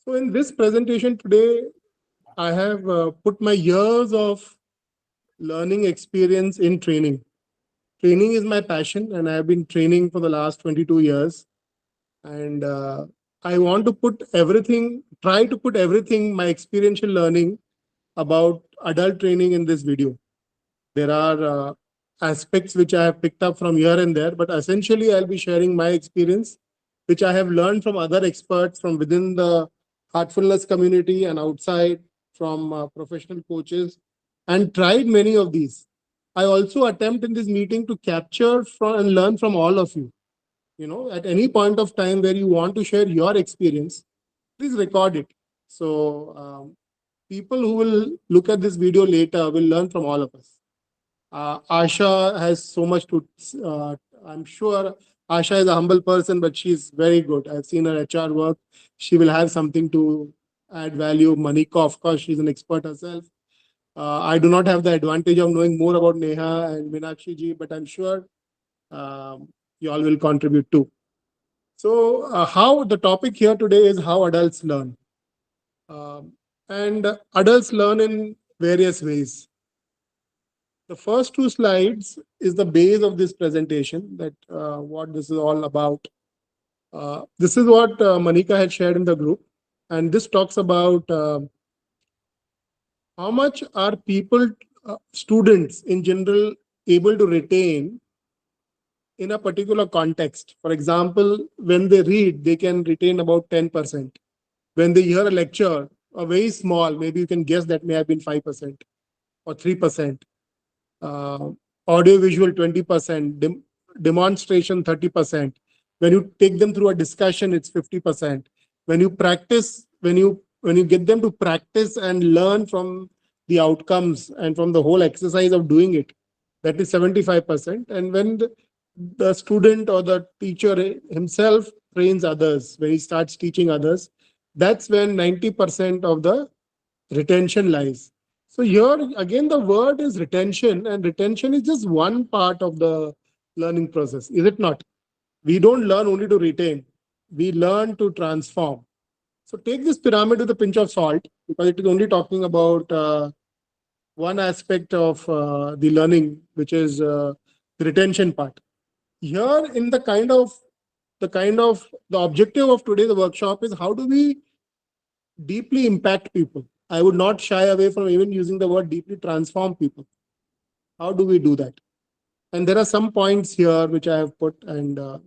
So in this presentation today, I have put my years of learning experience in training. Training is my passion, and I have been training for the last 22 years. And I want to try to put everything, my experiential learning about adult training in this video. There are aspects which I have picked up from here and there, but essentially I'll be sharing my experience, which I have learned from other experts from within the heartfulness community and outside, from professional coaches, and tried many of these. I also attempt in this meeting to capture from and learn from all of you. At any point of time where you want to share your experience, please record it. So people who will look at this video later will learn from all of us. Asha has so much to. I'm sure Asha is a humble person, but she's very good. I've seen her HR work. She will have something to add value. Manika, of course, she's an expert herself. I do not have the advantage of knowing more about Neha and Meenakshi ji, but I'm sure you all will contribute too. So, how the topic here today is how adults learn. And adults learn in various ways. The first two slides is the base of this presentation, that what this is all about. This is what Manika had shared in the group, and this talks about how much are people, students in general, able to retain in a particular context. For example, when they read, they can retain about 10%. When they hear a lecture, a very small, maybe you can guess that may have been 5% or 3%. uh, Audio visual 20%, demonstration 30%. When you take them through a discussion, it's 50%. When you practice, when you get them to practice and learn from the outcomes and from the whole exercise of doing it, that is 75%. And when the student or the teacher himself trains others, when he starts teaching others, that's when 90% of the retention lies. So here again, the word is retention, and retention is just one part of the learning process, is it not? We don't learn only to retain, we learn to transform. So take this pyramid with a pinch of salt, because it is only talking about one aspect of the learning, which is the retention part. Here, in the objective of today's workshop is how do we deeply impact people. I would not shy away from even using the word deeply transform people. How do we do that? And there are some points here which I have put, uh,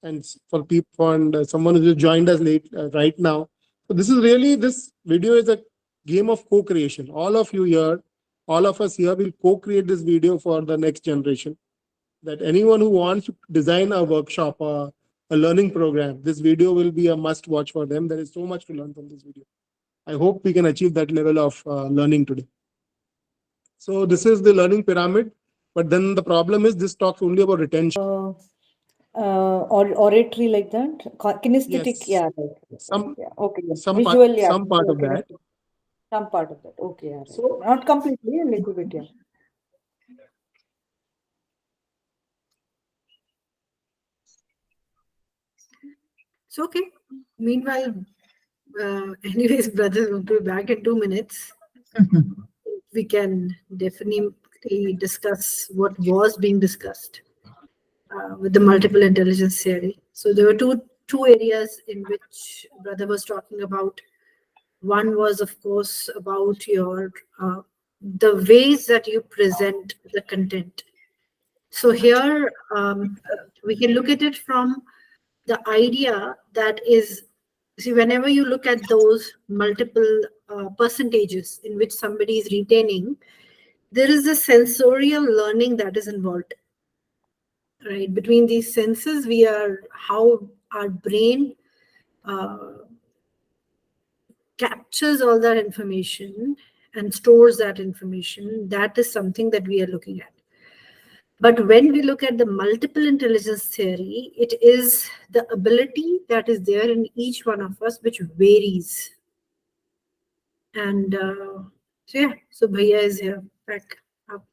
and for people and someone who just joined us late right now. So this video is a game of co-creation. All of you here, all of us here will co-create this video for the next generation. That anyone who wants to design a workshop or a learning program, this video will be a must watch for them. There is so much to learn from this video. I hope we can achieve that level of learning today. So this is the learning pyramid, but then the problem is this talks only about retention. Or oratory like that, kinesthetic, Yes, yeah, right. some Yeah, okay, yeah. some part Visual, yeah, some part visual, of that. kinesthetic, some part of that, okay, yeah, right. So Not completely, a little bit, yeah. It's okay. Meanwhile, anyways, brothers will be back in 2 minutes. We can definitely discuss what was being discussed with the multiple intelligence theory. So there were two areas in which brother was talking about. One was, of course, about your the ways that you present the content. So here we can look at it from the idea that is, see, whenever you look at those multiple percentages in which somebody is retaining, there is a sensorial learning that is involved, right? Between these senses, we are how our brain captures all that information and stores that information. That is something that we are looking at. But when we look at the multiple intelligence theory, it is the ability that is there in each one of us, which varies. And so, yeah, so Bhaiya is here, back up.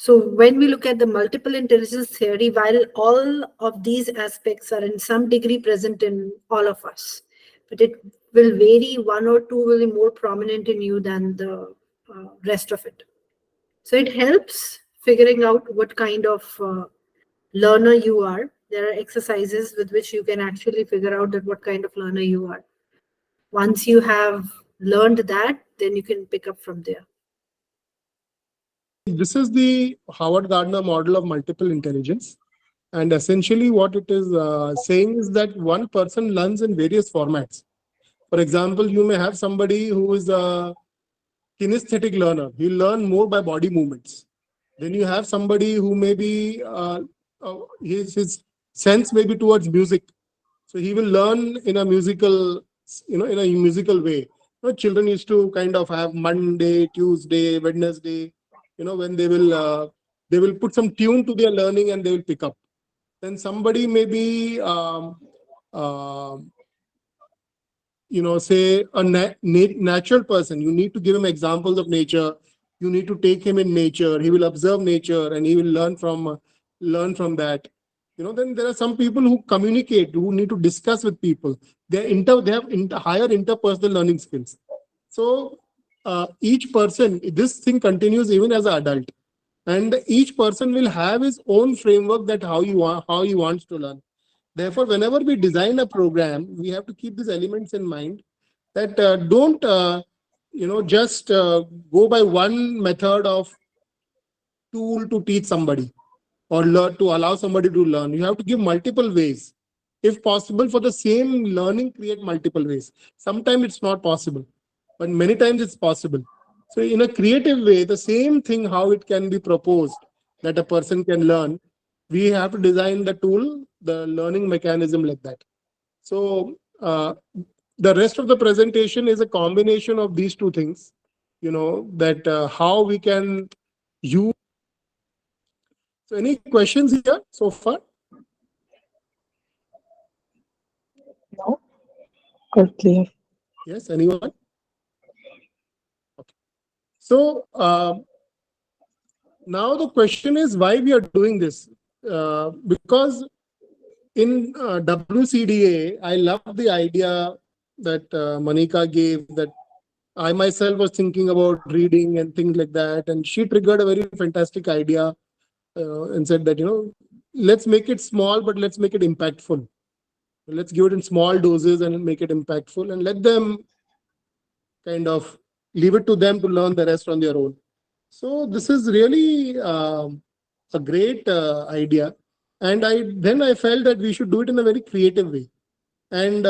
So when we look at the multiple intelligence theory, while all of these aspects are in some degree present in all of us, but it will vary, one or two will be more prominent in you than the rest of it. So it helps figuring out what kind of learner you are. There are exercises with which you can actually figure out that what kind of learner you are. Once you have learned that, then you can pick up from there. This is the Howard Gardner model of multiple intelligence. And essentially, what it is saying is that one person learns in various formats. For example, you may have somebody who is a kinesthetic learner. He'll learn more by body movements. Then you have somebody who may be, his sense may be towards music. So he will learn in a musical, in a musical way. Children used to kind of have Monday, Tuesday, Wednesday, when they will put some tune to their learning and they will pick up. Then somebody may be, uh, say a natural person. You need to give him examples of nature. You need to take him in nature. He will observe nature and he will learn from that. Then there are some people who communicate, who need to discuss with people. They have higher interpersonal learning skills. So each person, this thing continues even as an adult, and each person will have his own framework that how he wants to learn. Therefore, whenever we design a program, we have to keep these elements in mind, that don't just go by one method of tool to teach somebody or learn, to allow somebody to learn. You have to give multiple ways. If possible, for the same learning, create multiple ways. Sometimes it's not possible, but many times it's possible. So in a creative way, the same thing, how it can be proposed that a person can learn, we have to design the tool, the learning mechanism like that. So the rest of the presentation is a combination of these two things, that how we can use. So any questions here so far? No, good, clear. Yes, anyone? Okay. So now the question is why we are doing this. Because in WCDA, I love the idea that Manika gave, that I myself was thinking about reading and things like that. And she triggered a very fantastic idea and said that, let's make it small, but let's make it impactful. Let's give it in small doses and make it impactful, and let them kind of leave it to them to learn the rest on their own. So this is really a great idea. And I felt that we should do it in a very creative way. And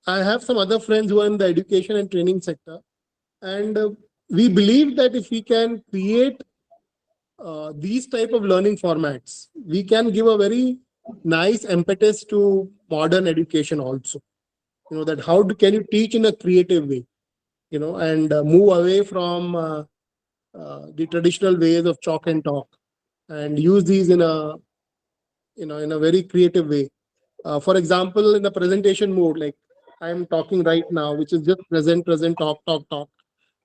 I have some other friends who are in the education and training sector. And we believe that if we can create these type of learning formats, we can give a very nice impetus to modern education also. That can you teach in a creative way, and move away from the traditional ways of chalk and talk, and use these in a very creative way. For example, in the presentation mode, like I am talking right now, which is just present, talk, talk, talk.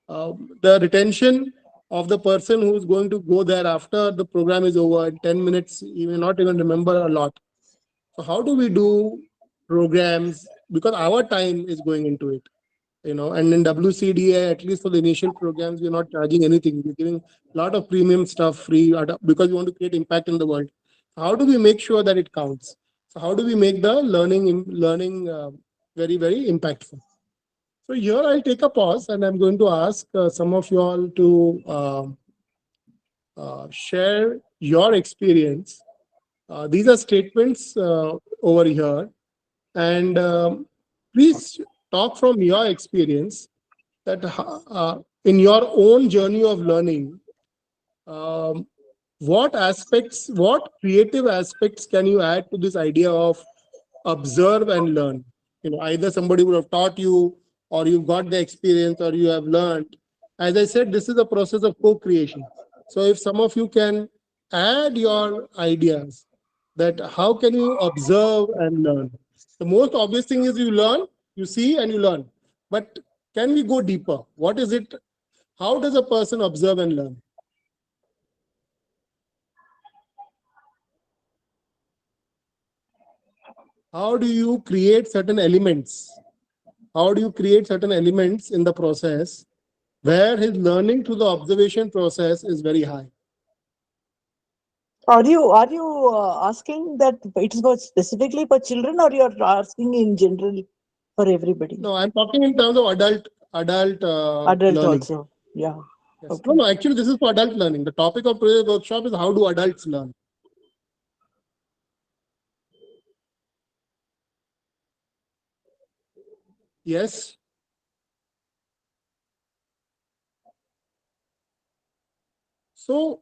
The retention of the person who is going to go there after the program is over in 10 minutes, you may not even remember a lot. So how do we do programs? Because our time is going into it. And in WCDA, at least for the initial programs, we're not charging anything. We're giving a lot of premium stuff free because we want to create impact in the world. How do we make sure that it counts? So how do we make the learning very, very impactful? So here I'll take a pause and I'm going to ask some of you all to share your experience. These are statements over here, and please talk from your experience, that in your own journey of learning, um, what creative aspects can you add to this idea of observe and learn? Either somebody would have taught you, or you got the experience, or you have learned. As I said, this is a process of co-creation. So if some of you can add your ideas, that how can you observe and learn? The most obvious thing is you learn, you see and you learn. But can we go deeper? What is it? How does a person observe and learn? how do you create certain elements? How do you create certain elements in the process where his learning through the observation process is very high? Are you asking that it is for specifically for children, or you're asking in general for everybody? No, I'm talking in terms of adult Adult learning. also. Yeah. Yes. Okay. No, actually, this is for adult learning. The topic of today's workshop is how do adults learn? Yes. So,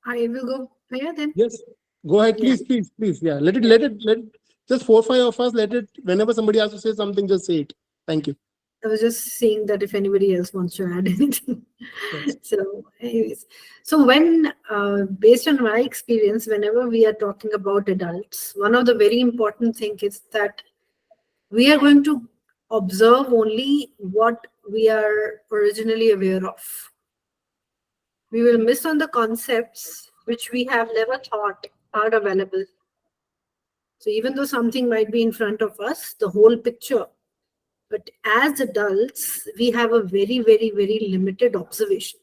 I will go here then. yes, go ahead, Yeah. please. Yeah, let Yeah. it, just 4 5 of us, let it, whenever somebody has to say something, just say it. Thank you. I was just seeing that if anybody else wants to add anything. Yes. So, anyways, so when, based on my experience, whenever we are talking about adults, one of the very important thing is that we are going to observe only what we are originally aware of. We will miss on the concepts which we have never thought are available. So even though something might be in front of us, the whole picture, but as adults, we have a very, very, very limited observation.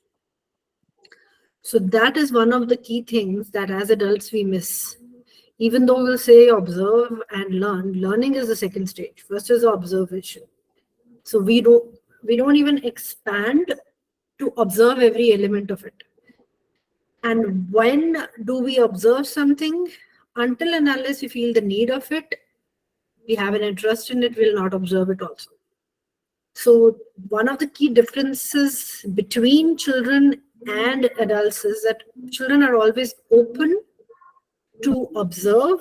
So that is one of the key things that as adults we miss. Even though we'll say observe and learn, learning is the second stage. First is observation. So we don't even expand to observe every element of it. And when do we observe something? Until and unless we feel the need of it, we have an interest in it, we'll not observe it also. So one of the key differences between children and adults is that children are always open to observe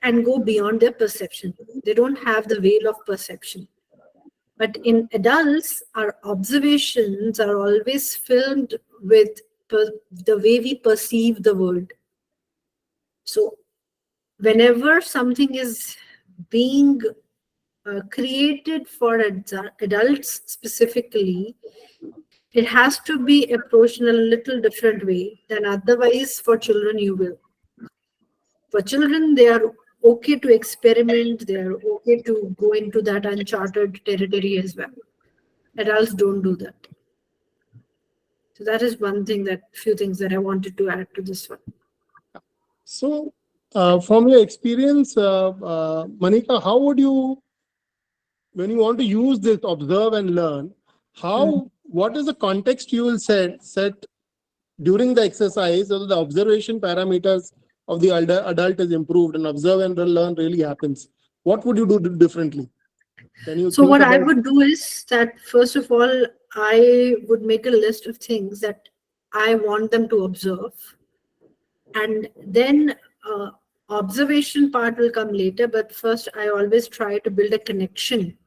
and go beyond their perception. They don't have the veil of perception. But in adults, our observations are always filmed with the way we perceive the world. So whenever something is being created for adults specifically, it has to be approached in a little different way than otherwise for children you will. For children, they are okay to experiment, they are okay to go into that uncharted territory as well. Adults don't do that. So that is one thing, that few things that I wanted to add to this one. So, from your experience, Manika, how would you, when you want to use this observe and learn, what is the context you will set during the exercise so that the observation parameters of the adult is improved and observe and learn really happens? What would you do differently? Can you So think what I about? would do is that first of all, I would make a list of things that I want them to observe, and then observation part will come later. But first, I always try to build a connection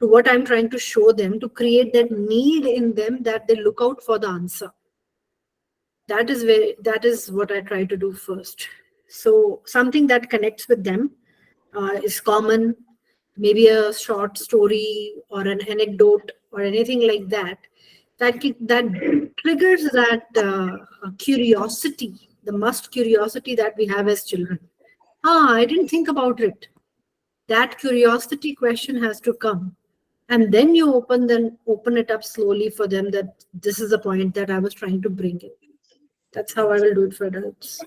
to what I'm trying to show them, to create that need in them that they look out for the answer. That is what I try to do first. So something that connects with them is common, maybe a short story or an anecdote or anything like that, that triggers that curiosity, the must curiosity that we have as children. I didn't think about it. That curiosity question has to come, and then you open it up slowly for them, that this is the point that I was trying to bring in. That's how I will do it for adults.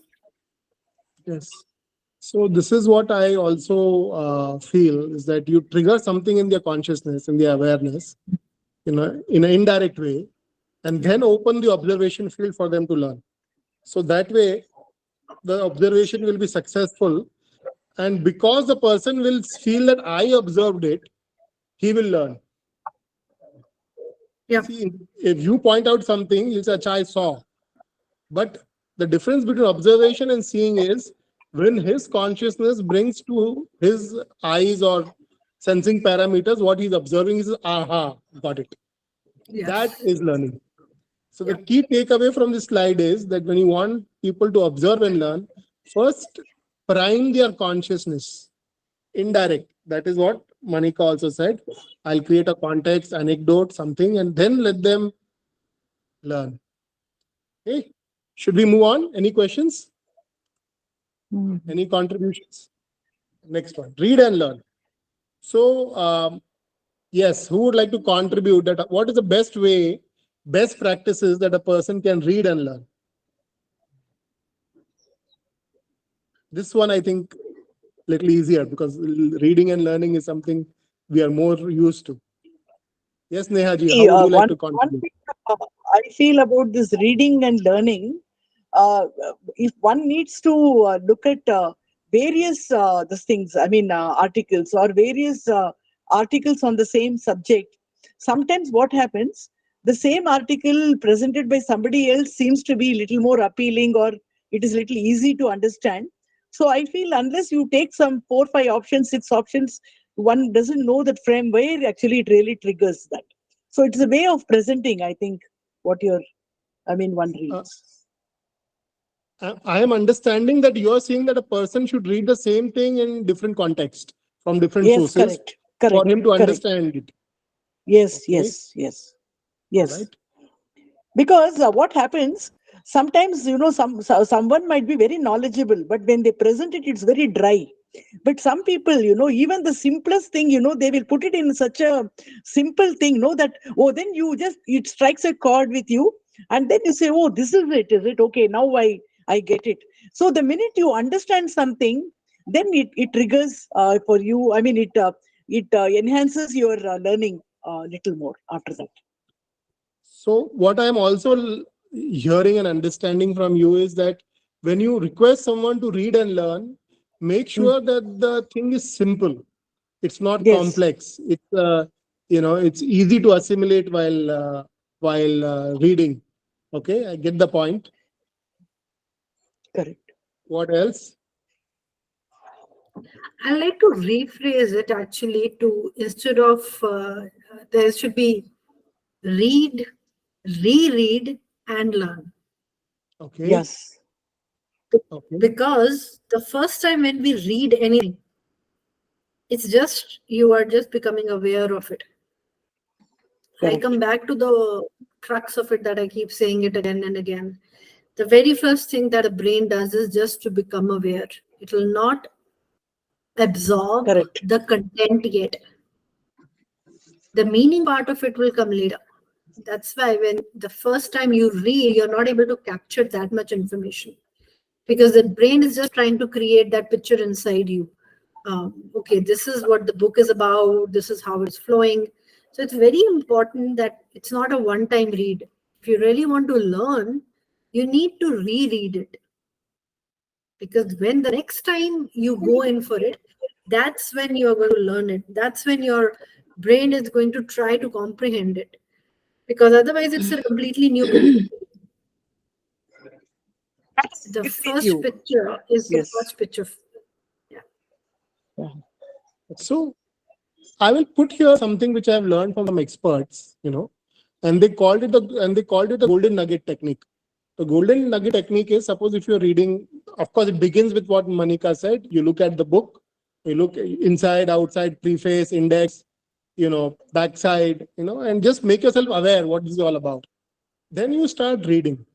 Yes. So this is what I also feel, is that you trigger something in their consciousness, in their awareness, in an indirect way, and then open the observation field for them to learn. So that way, the observation will be successful, and because the person will feel that I observed it, he will learn. Yeah. See, if you point out something, you say, "Acha, I saw." But the difference between observation and seeing is when his consciousness brings to his eyes or sensing parameters, what he's observing is, aha, got it. Yes. That is learning. So the Yeah. key takeaway from this slide is that when you want people to observe and learn, first prime their consciousness. Indirect. That is what Manika also said. I'll create a context, anecdote, something, and then let them learn. Okay. Should we move on? Any questions? Any contributions? Next one, read and learn. So, yes, who would like to contribute that? What is the best way, best practices that a person can read and learn? This one, I think, little easier because reading and learning is something we are more used to. Yes, Nehaji, how would you like to One contribute? thing I feel about this reading and learning, if one needs to look at various these things, I mean articles or various articles on the same subject. Sometimes what happens, the same article presented by somebody else seems to be little more appealing, or it is little easy to understand. So I feel unless you take some 4, 5 options, 6 options, one doesn't know that from where actually it really triggers that. So it's a way of presenting, I think, what one Uh, reads. I am understanding that you are saying that a person should read the same thing in different context from different Yes, sources correct, for correct, him to correct. understand it. Yes, Okay, yes, yes, all yes. right. Because what happens sometimes, someone might be very knowledgeable, but when they present it, it's very dry. But some people, even the simplest thing, they will put it in such a simple thing, that, oh, then it strikes a chord with you, and then you say, oh, this is it, okay, now I get it. So the minute you understand something, then it triggers for you, it enhances your learning a little more after that. So, what I am also hearing and understanding from you is that when you request someone to read and learn, make Mm. sure that the thing is simple. It's not Yes, complex. It's easy to assimilate while reading. Okay, I get the point. correct. What else? I like to rephrase it actually to instead of there should be read, reread, and learn. Okay, Yes, okay, Because the first time when we read anything, it's just you are just becoming aware of it. I correct. come back to the crux of it that I keep saying it again and again. The very first thing that a brain does is just to become aware. It will not absorb Correct. the content yet. The meaning part of it will come later. That's why when the first time you read, you're not able to capture that much information because the brain is just trying to create that picture inside you. Okay, this is what the book is about, this is how it's flowing. So it's very important that it's not a one time read. If you really want to learn, you need to reread it because when the next time you go in for it, that's when you're going to learn it. That's when your brain is going to try to comprehend it because otherwise it's a completely new picture. The Agree with first you. picture is the Yes. first picture. Yeah. Yeah. so I will put here something which I have learned from some experts, and they called it the golden nugget technique. The golden nugget technique is, suppose if you're reading, of course, it begins with what Manika said. You look at the book, you look inside, outside, preface, index, backside, and just make yourself aware what this is all about. Then you start reading.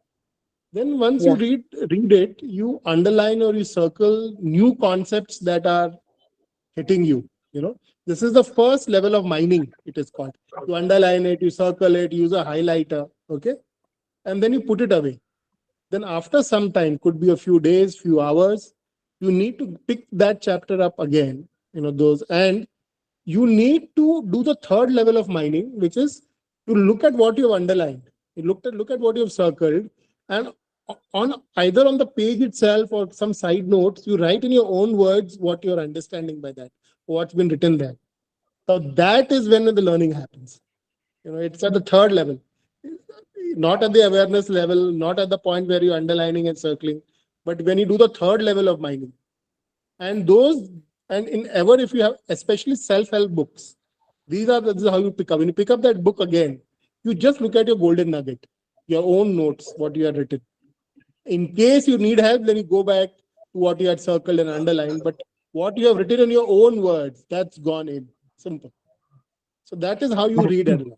Then once you Yeah. read it, you underline or you circle new concepts that are hitting you. This is the first level of mining, it is called. You underline it, you circle it, use a highlighter, okay, and then you put it away. Then after some time, could be a few days, few hours, you need to pick that chapter up again, those, and you need to do the third level of mining, which is to look at what you've underlined. You look at what you've circled, and on either on the page itself or some side notes, you write in your own words what you're understanding by that, what's been written there. So that is when the learning happens. It's at the third level, not at the awareness level, not at the point where you're underlining and circling, but when you do the third level of mining. And those, and in ever, if you have especially self-help books, this is how you pick up. When you pick up that book again, you just look at your golden nugget, your own notes, what you had written. In case you need help, then you go back to what you had circled and underlined. But what you have written in your own words, that's gone in. Simple. So that is how you read and learn.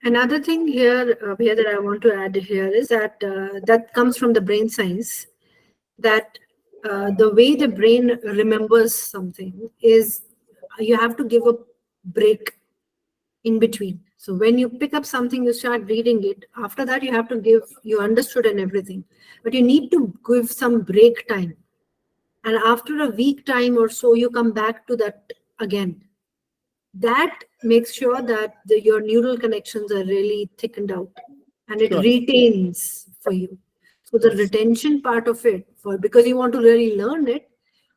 Another thing here that I want to add here is that that comes from the brain science that the way the brain remembers something is you have to give a break in between. So when you pick up something, you start reading it. After that, you have to give, you understood and everything. But you need to give some break time. And after a week time or so, you come back to that again. That makes sure that your neural connections are really thickened out and it Sure. retains for you. So the Yes. retention part of it, for because you want to really learn it,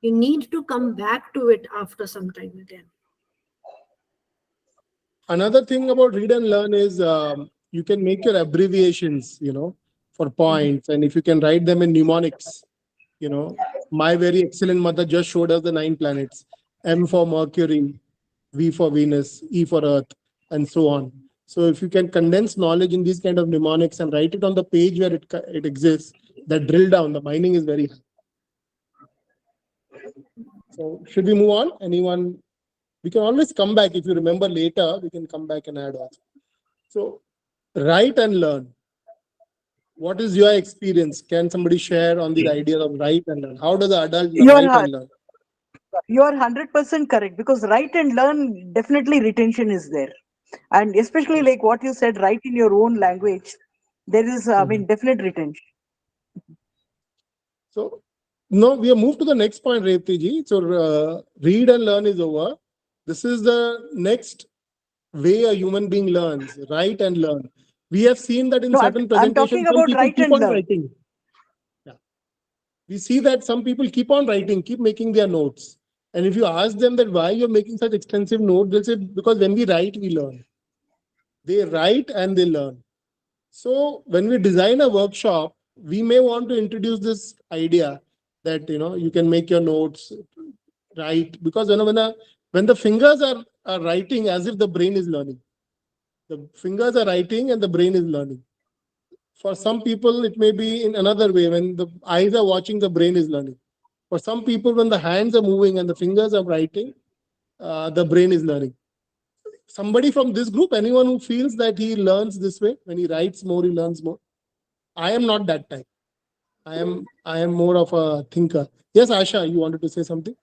you need to come back to it after some time again. Another thing about read and learn is you can make your abbreviations, for points, and if you can write them in mnemonics, my very excellent mother just showed us the 9 planets: M for Mercury, V for Venus, E for Earth, and so on. So if you can condense knowledge in these kind of mnemonics and write it on the page where it exists, that drill down, the mining is very high. So should we move on? Anyone? We can always come back. If you remember later, we can come back and add also. So write and learn. What is your experience? Can somebody share on the idea of write and learn? How does the adult You write are and learn? you are 100% correct, because write and learn, definitely retention is there, and especially like what you said, write in your own language. There is, I Mhm. mean, definite retention. So no, we have moved to the next point, Revati ji. So read and learn is over. This is the next way a human being learns, write and learn. We have seen that in No, certain I'm talking presentations, some about people write keep and on learn. writing. Yeah. We see that some people keep on writing, keep making their notes. And if you ask them that why you're making such extensive notes, they'll say, because when we write, we learn. They write and they learn. So when we design a workshop, we may want to introduce this idea that you can make your notes, write, because when the fingers are writing, as if the brain is learning. The fingers are writing and the brain is learning. For some people, it may be in another way. When the eyes are watching, the brain is learning. For some people, when the hands are moving and the fingers are writing, the brain is learning. Somebody from this group, anyone who feels that he learns this way, when he writes more, he learns more. I am not that type. I am more of a thinker. Yes, Asha, you wanted to say something?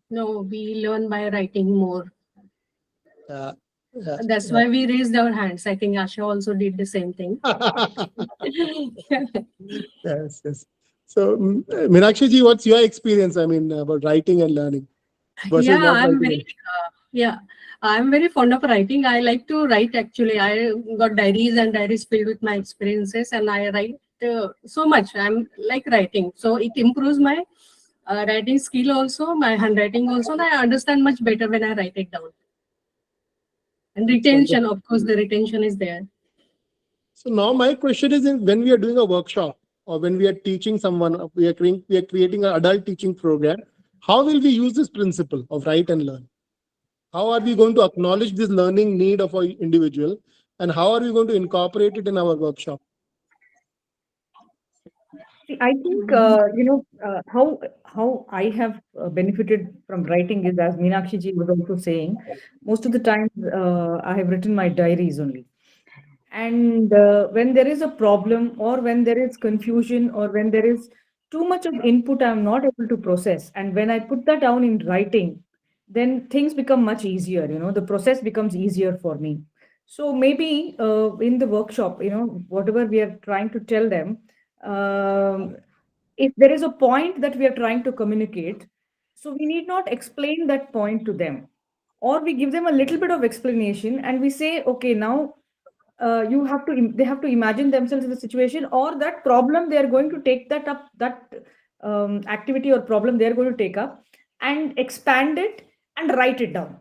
No, we learn by writing more. Yeah. Yeah. That's why we raised our hands. I think Asha also did the same thing. Yes, yes. So, Meenakshi ji, what's your experience? I mean, about writing and learning versus Yeah, not I'm writing? very yeah, I'm very fond of writing. I like to write actually. I got diaries and diaries filled with my experiences, and I write so much. I'm like writing, so it improves my writing skill also, my handwriting also, and I understand much better when I write it down. And That's wonderful. retention, of course, the retention is there. So now my question is, when we are doing a workshop or when we are teaching someone, we are creating an adult teaching program. How will we use this principle of write and learn? How are we going to acknowledge this learning need of an individual, and how are we going to incorporate it in our workshop? See, I think how I have benefited from writing is, as Meenakshi ji was also saying, most of the time I have written my diaries only. And when there is a problem, or when there is confusion, or when there is too much of input I'm not able to process, and when I put that down in writing, then things become much easier. The process becomes easier for me. So maybe in the workshop, whatever we are trying to tell them, um, if there is a point that we are trying to communicate, so we need not explain that point to them, or we give them a little bit of explanation and we say, okay, now they have to imagine themselves in the situation, or that problem they are going to take that up, that activity or problem they are going to take up, and expand it and write it down.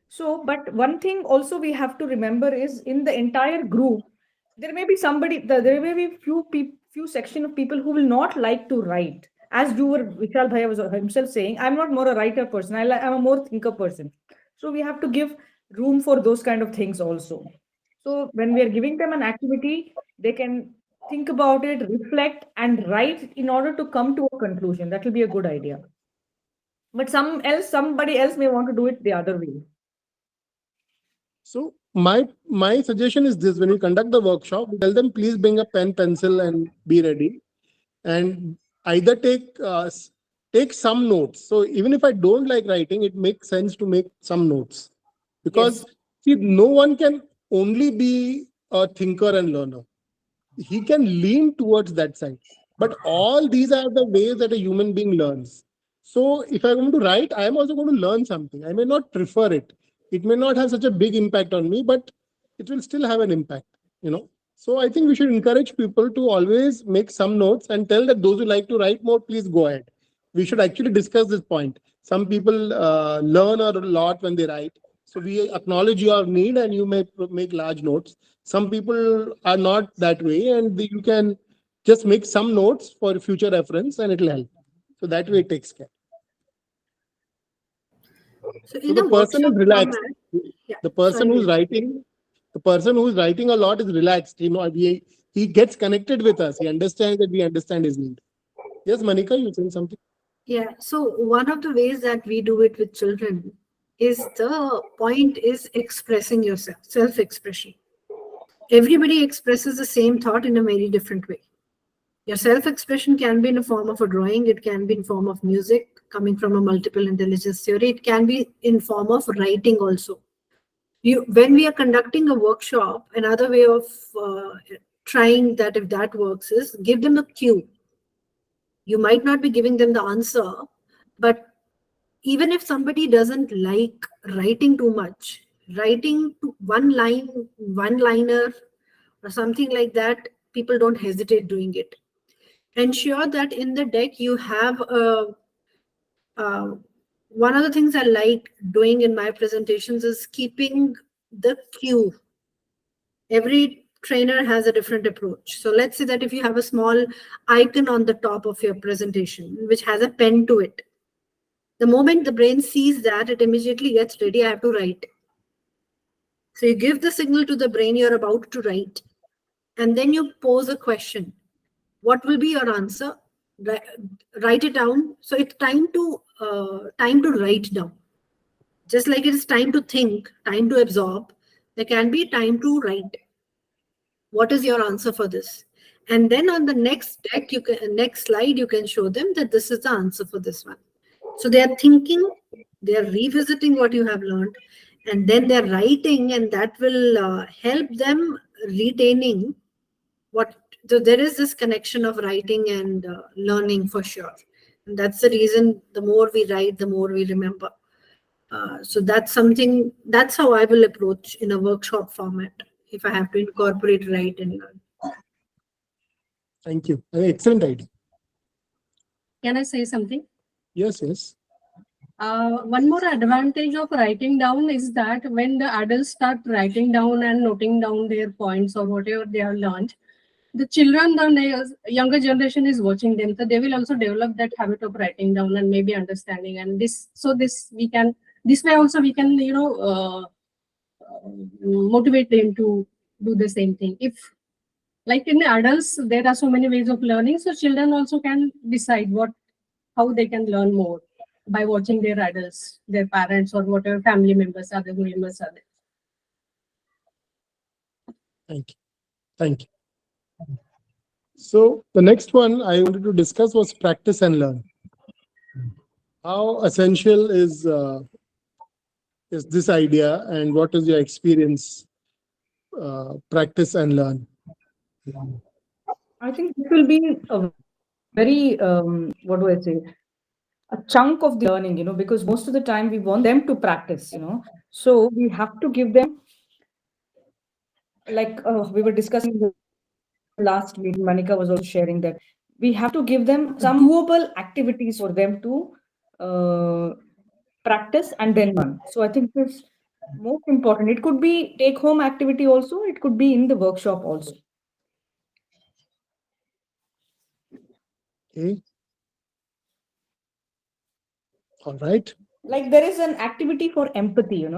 So, but one thing also we have to remember is, in the entire group, there may be there may be few section of people who will not like to write. As you were, Vishal Bhaiya was himself saying, I'm not more a writer person. I'm a more thinker person. So we have to give room for those kind of things also. So when we are giving them an activity, they can think about it, reflect, and write in order to come to a conclusion. That will be a good idea. But somebody else may want to do it the other way. So my suggestion is this: when we conduct the workshop, we tell them, please bring a pen, pencil, and be ready. And either take some notes. So even if I don't like writing, it makes sense to make some notes, because Yes. see, no one can only be a thinker and learner. He can lean towards that side, but all these are the ways that a human being learns. So if I'm going to write, I am also going to learn something. I may not prefer it, it may not have such a big impact on me, but it will still have an impact, you know. So I think we should encourage people to always make some notes and tell that those who like to write more, please go ahead. We should actually discuss this point. Some people learn a lot when they write, so we acknowledge your need and you may make large notes. Some people are not that way, and you can just make some notes for future reference and it'll help. So that way it takes care. So So in the a person is workshop relaxed. format, yeah, The person sorry. who's writing, the person who's writing a lot is relaxed. You know, he gets connected with us. He understands that we understand his need. Yes, Manika, you saying something? Yeah, so one of the ways that we do it with children is the point is expressing yourself, self-expression. Everybody expresses the same thought in a very different way. Your self-expression can be in the form of a drawing, it can be in form of music, coming from a multiple intelligence theory, it can be in form of writing also. When we are conducting a workshop, another way of trying that, if that works, is give them a cue. You might not be giving them the answer, but even if somebody doesn't like writing too much, writing to one liner or something like that, people don't hesitate doing it. Ensure that in the deck you have one of the things I like doing in my presentations is keeping the cue. Every trainer has a different approach. So let's say that if you have a small icon on the top of your presentation which has a pen to it, the moment the brain sees that, it immediately gets ready. I have to write. So you give the signal to the brain you're about to write, and then you pose a question. What will be your answer? Write it down. So it's time to write down. Just like it is time to think, time to absorb, there can be time to write. What is your answer for this? And then on the next deck, next slide, you can show them that this is the answer for this one. So they are thinking, they are revisiting what you have learned, and then they're writing, and that will help them retaining what. So there is this connection of writing and learning for sure. And that's the reason the more we write, the more we remember. So that's something, that's how I will approach in a workshop format if I have to incorporate write and learn. Thank you. An excellent idea. Can I say something? Yes, yes. One more advantage of writing down is that when the adults start writing down and noting down their points or whatever they have learned, the children, the younger generation is watching them, so they will also develop that habit of writing down and maybe understanding. And this way also we can, motivate them to do the same thing. If like in the adults, there are so many ways of learning, so children also can decide how they can learn more by watching their adults, their parents, or whatever family members, other members are there. Thank you. Thank you. So the next one I wanted to discuss was practice and learn. How essential is this idea, and what is your experience? Practice and learn. I think this will be a very, what do I say, a chunk of the learning, because most of the time we want them to practice, So we have to give them, like we were discussing in the last meeting, Manika was also sharing that we have to give them some doable activities for them to practice and then learn. So I think this most important. It could be take home activity also, it could be in the workshop also. Okay. All right. Like there is an activity for empathy,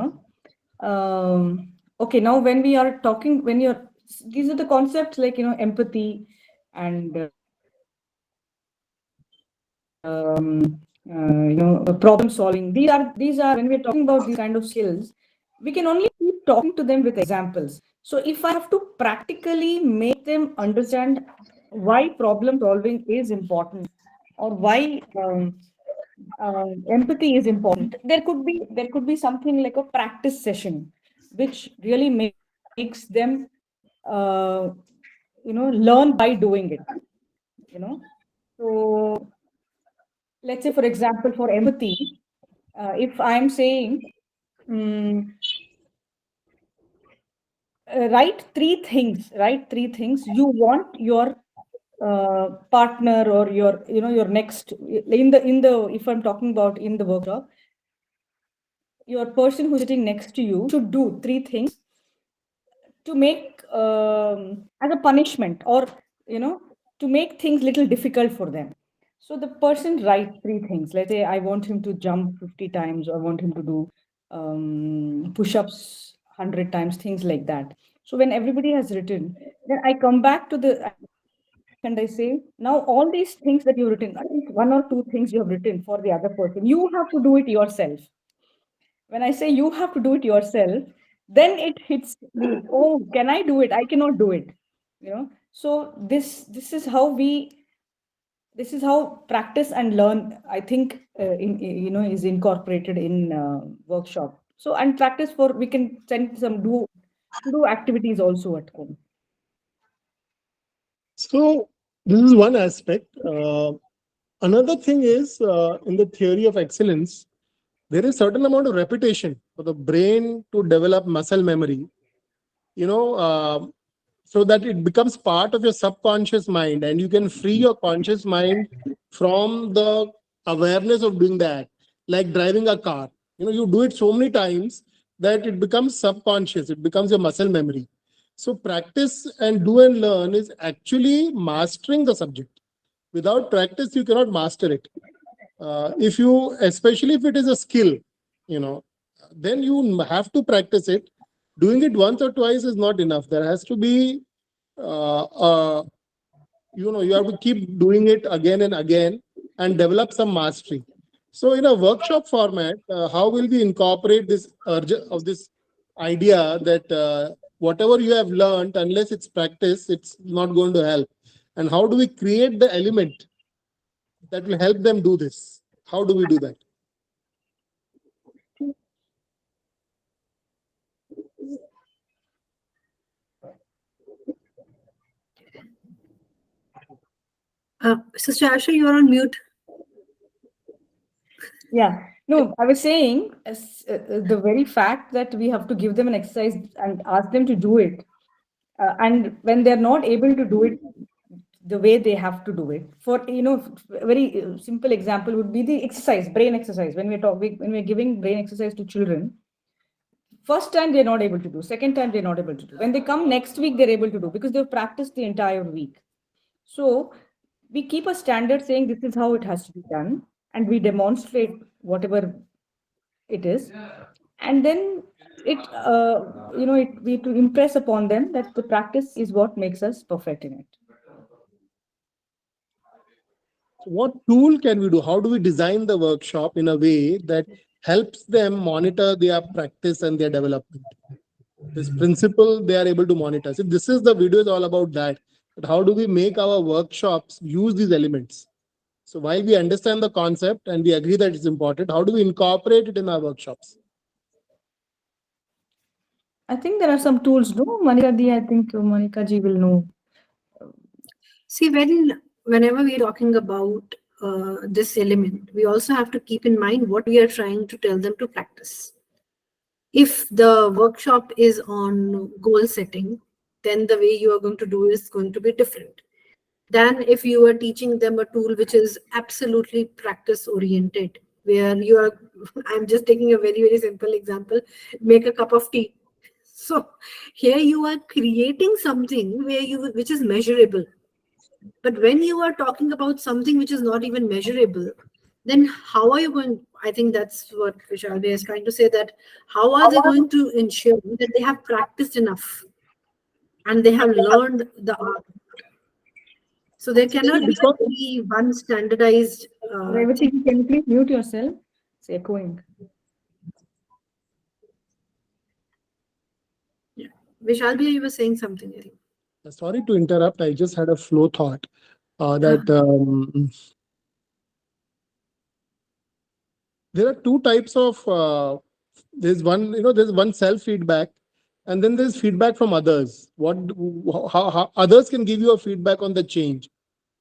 okay, now when we are talking, when you're, these are the concepts like, empathy and problem solving. These are when we're talking about these kind of skills, we can only keep talking to them with examples. So if I have to practically make them understand why problem solving is important, or why empathy is important. There could be something like a practice session, which really makes them, uh, learn by doing it. You know, so let's say, for example, for empathy, if I'm saying, mm, write three things you want your partner, or your next, in the if I'm talking about in the workshop, your person who's sitting next to you should do three things to make, as a punishment, or to make things little difficult for them. So the person writes three things. Let's say I want him to jump 50 times, or I want him to do push-ups 100 times, things like that. So when everybody has written, then I come back to the and I say, now all these things that you've written, at least one or two things you have written for the other person, you have to do it yourself. When I say you have to do it yourself, then it hits me. Oh, can I do it? I cannot do it. So this is how practice and learn, I think, is incorporated in workshop. So, and practice, for we can send some do activities also at home. So this is one aspect. Another thing is, in the theory of excellence, there is certain amount of repetition for the brain to develop muscle memory. You know, so that it becomes part of your subconscious mind, and you can free your conscious mind from the awareness of doing that, like driving a car. You do it so many times that it becomes subconscious, it becomes your muscle memory. So practice and do and learn is actually mastering the subject. Without practice you cannot master it. If you, especially if it is a skill, you know then you have to practice it. Doing it once or twice is not enough. There has to be, you have to keep doing it again and again and develop some mastery. So in a workshop format, how will we incorporate this urge of this idea that whatever you have learned, unless it's practice, it's not going to help? And how do we create the element that will help them do this? How do we do that? Sister Asha, you are on mute. Yeah. No, I was saying, the very fact that we have to give them an exercise and ask them to do it, and when they're not able to do it the way they have to do it, for very simple example would be the exercise, brain exercise. When we're giving brain exercise to children, first time they're not able to do, second time they're not able to do. When they come next week, they're able to do because they've practiced the entire week. So we keep a standard saying this is how it has to be done, and we demonstrate whatever it is, and then we to impress upon them that the practice is what makes us perfect in it. What tool can we do? How do we design the workshop in a way that helps them monitor their practice and their development? This principle they are able to monitor. So this is the video is all about that. But how do we make our workshops use these elements? So while we understand the concept and we agree that it's important, how do we incorporate it in our workshops? I think there are some tools, no? I think Monica ji will know. See, whenever we're talking about this element, we also have to keep in mind what we are trying to tell them to practice. If the workshop is on goal setting, then the way you are going to do is going to be different than if you are teaching them a tool which is absolutely practice oriented, where you are, I'm just taking a very, very simple example, make a cup of tea. So here you are creating something which is measurable. But when you are talking about something which is not even measurable, then how are you going? I think that's what Vishalvi is trying to say, that how are they going to ensure that they have practiced enough and they have learned the art? So there cannot Because be one standardized Revati, can you please mute yourself? It's echoing. yeah. Vishalvi, you were saying something, I think. sorry to interrupt. I just had a flow thought that there are two types of there's one, there's one self feedback, and then there's feedback from others. How others can give you a feedback on the change.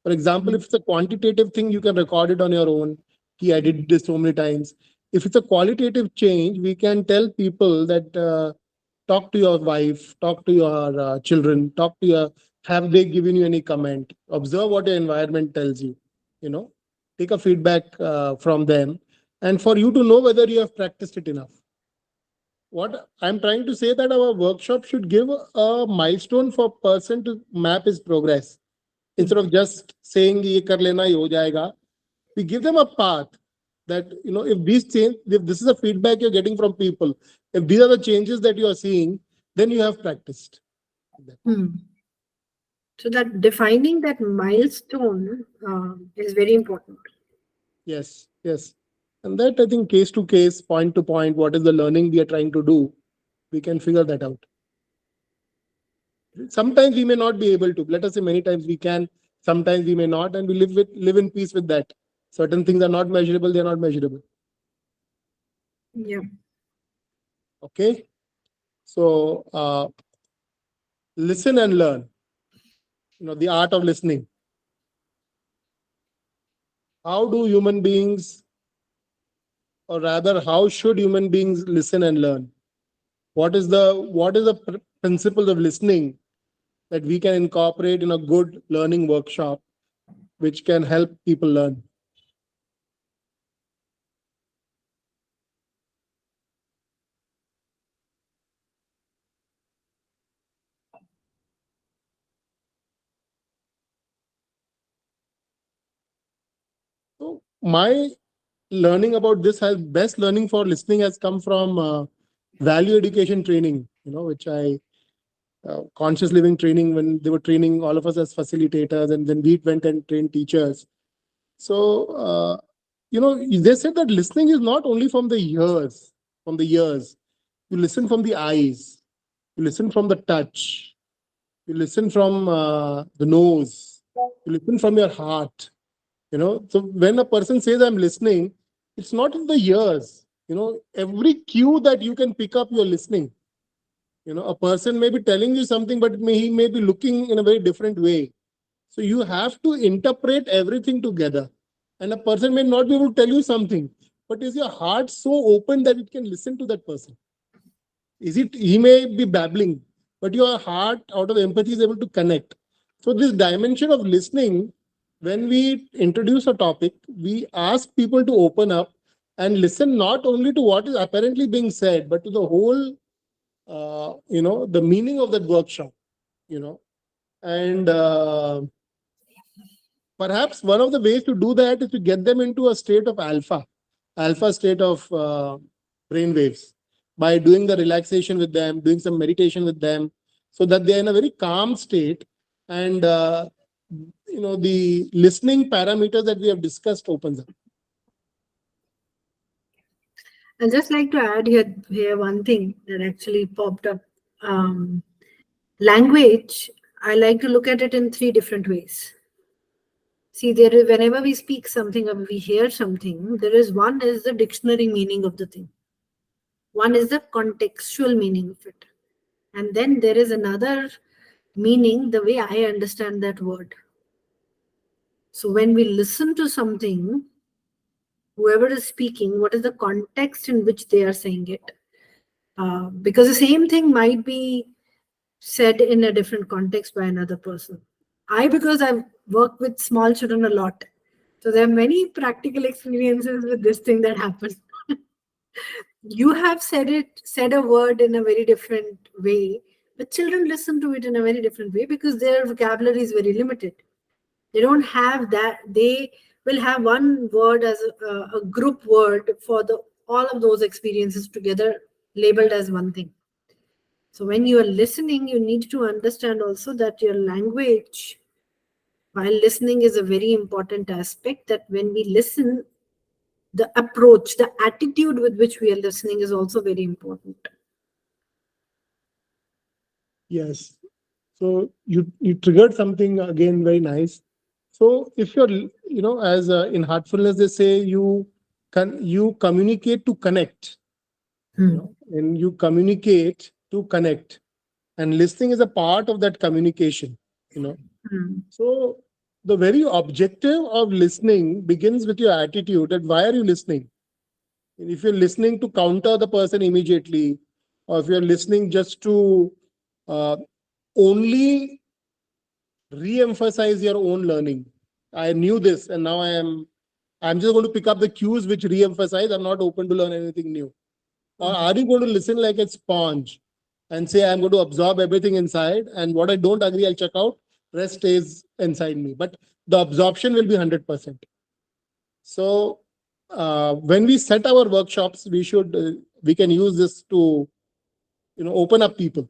For example, if it's a quantitative thing, you can record it on your own. I did this so many times. If it's a qualitative change, we can tell people that talk to your wife, talk to your children, talk to your, have they given you any comment? Observe what your environment tells you. You know, take a feedback from them, and for you to know whether you have practiced it enough. What I'm trying to say that our workshop should give a milestone for person to map his progress. Instead of just saying ye kar lena hi ho jayega, we give them a path that, if these change, if this is a feedback you're getting from people, if these are the changes that you are seeing, then you have practiced. Hmm. So that defining that milestone is very important. Yes, yes. And that, I think, case to case, point to point, what is the learning we are trying to do, we can figure that out. Sometimes we may not be able to. Let us say many times we can, sometimes we may not, and we live in peace with that. Certain things are not measurable, they are not measurable. Yeah. Okay. So listen and learn. The art of listening. How do human beings, or rather, how should human beings listen and learn? What is the principle of listening that we can incorporate in a good learning workshop, which can help people learn? So my learning about this has best learning for listening has come from value education training, which I conscious living training, when they were training all of us as facilitators, and then we went and trained teachers. So they said that listening is not only from the ears. You listen from the eyes, you listen from the touch, you listen from the nose, you listen from your heart. So when a person says I'm listening, it's not in the ears. Every cue that you can pick up, you're listening. A person may be telling you something, but he may be looking in a very different way. So you have to interpret everything together. And a person may not be able to tell you something, but is your heart so open that it can listen to that person? He may be babbling, but your heart, out of empathy, is able to connect. So this dimension of listening, when we introduce a topic, we ask people to open up and listen not only to what is apparently being said, but to the whole, the meaning of that workshop, and perhaps one of the ways to do that is to get them into a state of alpha state of brain waves, by doing the relaxation with them, doing some meditation with them, so that they are in a very calm state, and the listening parameters that we have discussed opens up. I'd just like to add here one thing that actually popped up. Language, I like to look at it in three different ways. See, whenever we speak something or we hear something, one is the dictionary meaning of the thing. One is the contextual meaning of it. And then there is another meaning, the way I understand that word. So when we listen to something, whoever is speaking, what is the context in which they are saying it? Because the same thing might be said in a different context by another person. Because I've worked with small children a lot, so there are many practical experiences with this thing that happens. You have said a word in a very different way, but children listen to it in a very different way because their vocabulary is very limited. They don't have that. They will have one word as a group word for all of those experiences together, labeled as one thing. So when you are listening, you need to understand also that your language, while listening, is a very important aspect. That when we listen, the approach, the attitude with which we are listening is also very important. Yes. So you triggered something again very nice. So if you're, as in heartfulness, they say you you communicate to connect, and you communicate to connect, and listening is a part of that communication, you know. So the very objective of listening begins with your attitude, that why are you listening? If you're listening to counter the person immediately, or if you're listening just to uh, only re-emphasize your own learning, I knew this and now I'm just going to pick up the cues which re-emphasize, I'm not open to learn anything new. Or are you going to listen like a sponge and say, I'm going to absorb everything inside, and what I don't agree, I'll check out, rest stays inside me. But the absorption will be 100%. So when we set our workshops, we can use this to, open up people,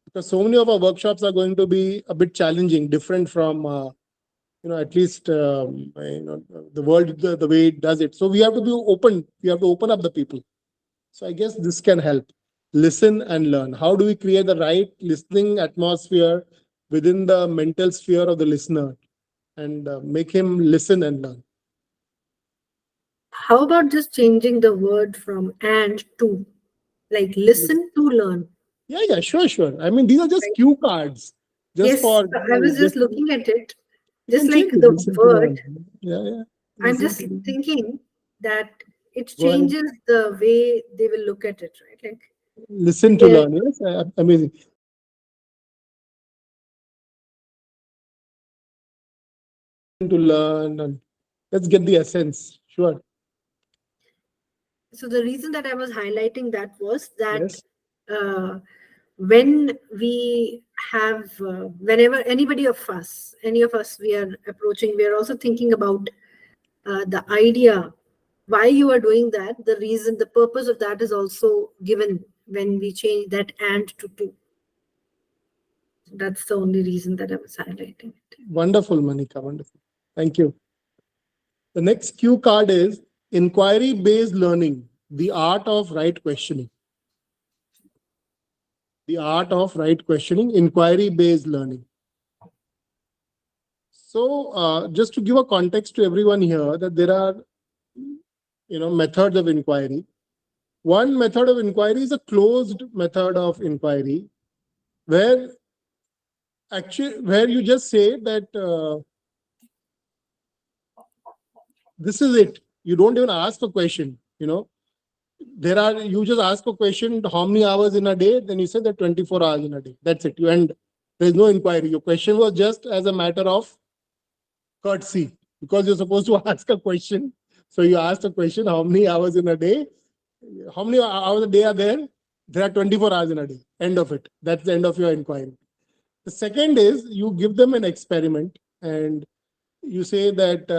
because so many of our workshops are going to be a bit challenging, different from at least the world, the way it does it. So we have to be open. We have to open up the people. So I guess this can help. Listen and learn. How do we create the right listening atmosphere within the mental sphere of the listener, and make him listen and learn? How about just changing the word from and to, like listen to learn? Yeah, sure. I mean, these are just Right? cue cards, just Yes, for I was just just looking at it, you just can like change it. the Listen to word. learn. Yeah. I'm Listen just to learn. thinking that it Go ahead. changes the way they will look at it, right? Like, Listen to yeah, learn. Yes, amazing. To learn, and let's get the essence. Sure. so the reason that I was highlighting that was that Yes. uh, when we have, whenever any of us, we are approaching, we are also thinking about the idea, why you are doing that, the reason, the purpose of that is also given when we change that and to to. That's the only reason that I was highlighting it. Wonderful, Manika. Wonderful. Thank you. The next cue card is inquiry-based learning, the art of right questioning. The art of right questioning, inquiry-based learning. So, just to give a context to everyone here, that there are, methods of inquiry. One method of inquiry is a closed method of inquiry, where where you just say that this is it. You don't even ask a question. You just ask a question, how many hours in a day, then you say that 24 hours in a day. That's it. You end. There's no inquiry. Your question was just as a matter of courtesy, because you're supposed to ask a question. So you asked a question, how many hours in a day? How many hours a day are there? There are 24 hours in a day. End of it. That's the end of your inquiry. The second is you give them an experiment, and you say that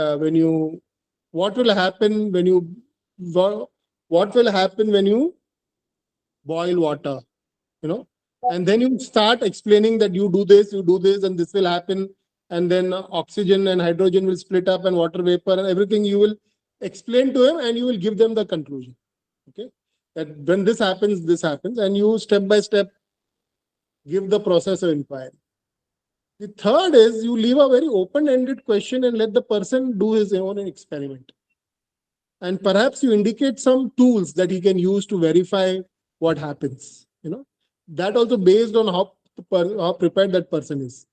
what will happen when you what will happen when you boil water, and then you start explaining that you do this, and this will happen, and then oxygen and hydrogen will split up, and water vapor and everything you will explain to him, and you will give them the conclusion. Okay, that when this happens, and you step by step give the process of inquiry. The third is you leave a very open-ended question and let the person do his own experiment. And perhaps you indicate some tools that he can use to verify what happens. That also based on how prepared that person is.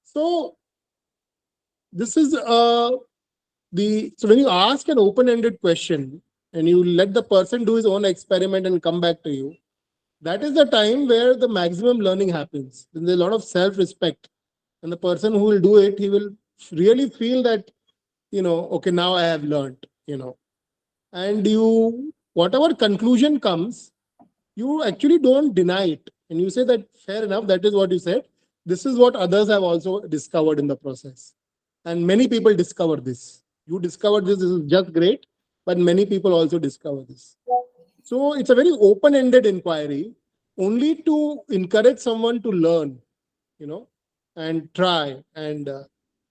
So this is so when you ask an open-ended question and you let the person do his own experiment and come back to you, that is the time where the maximum learning happens. Then there's a lot of self-respect, and the person who will do it, he will really feel that, okay, now I have learned, and whatever conclusion comes, you actually don't deny it, and you say that fair enough, that is what you said, this is what others have also discovered in the process, and many people discover this. You discovered this is just great, but many people also discover this. So it's a very open-ended inquiry, only to encourage someone to learn, and try and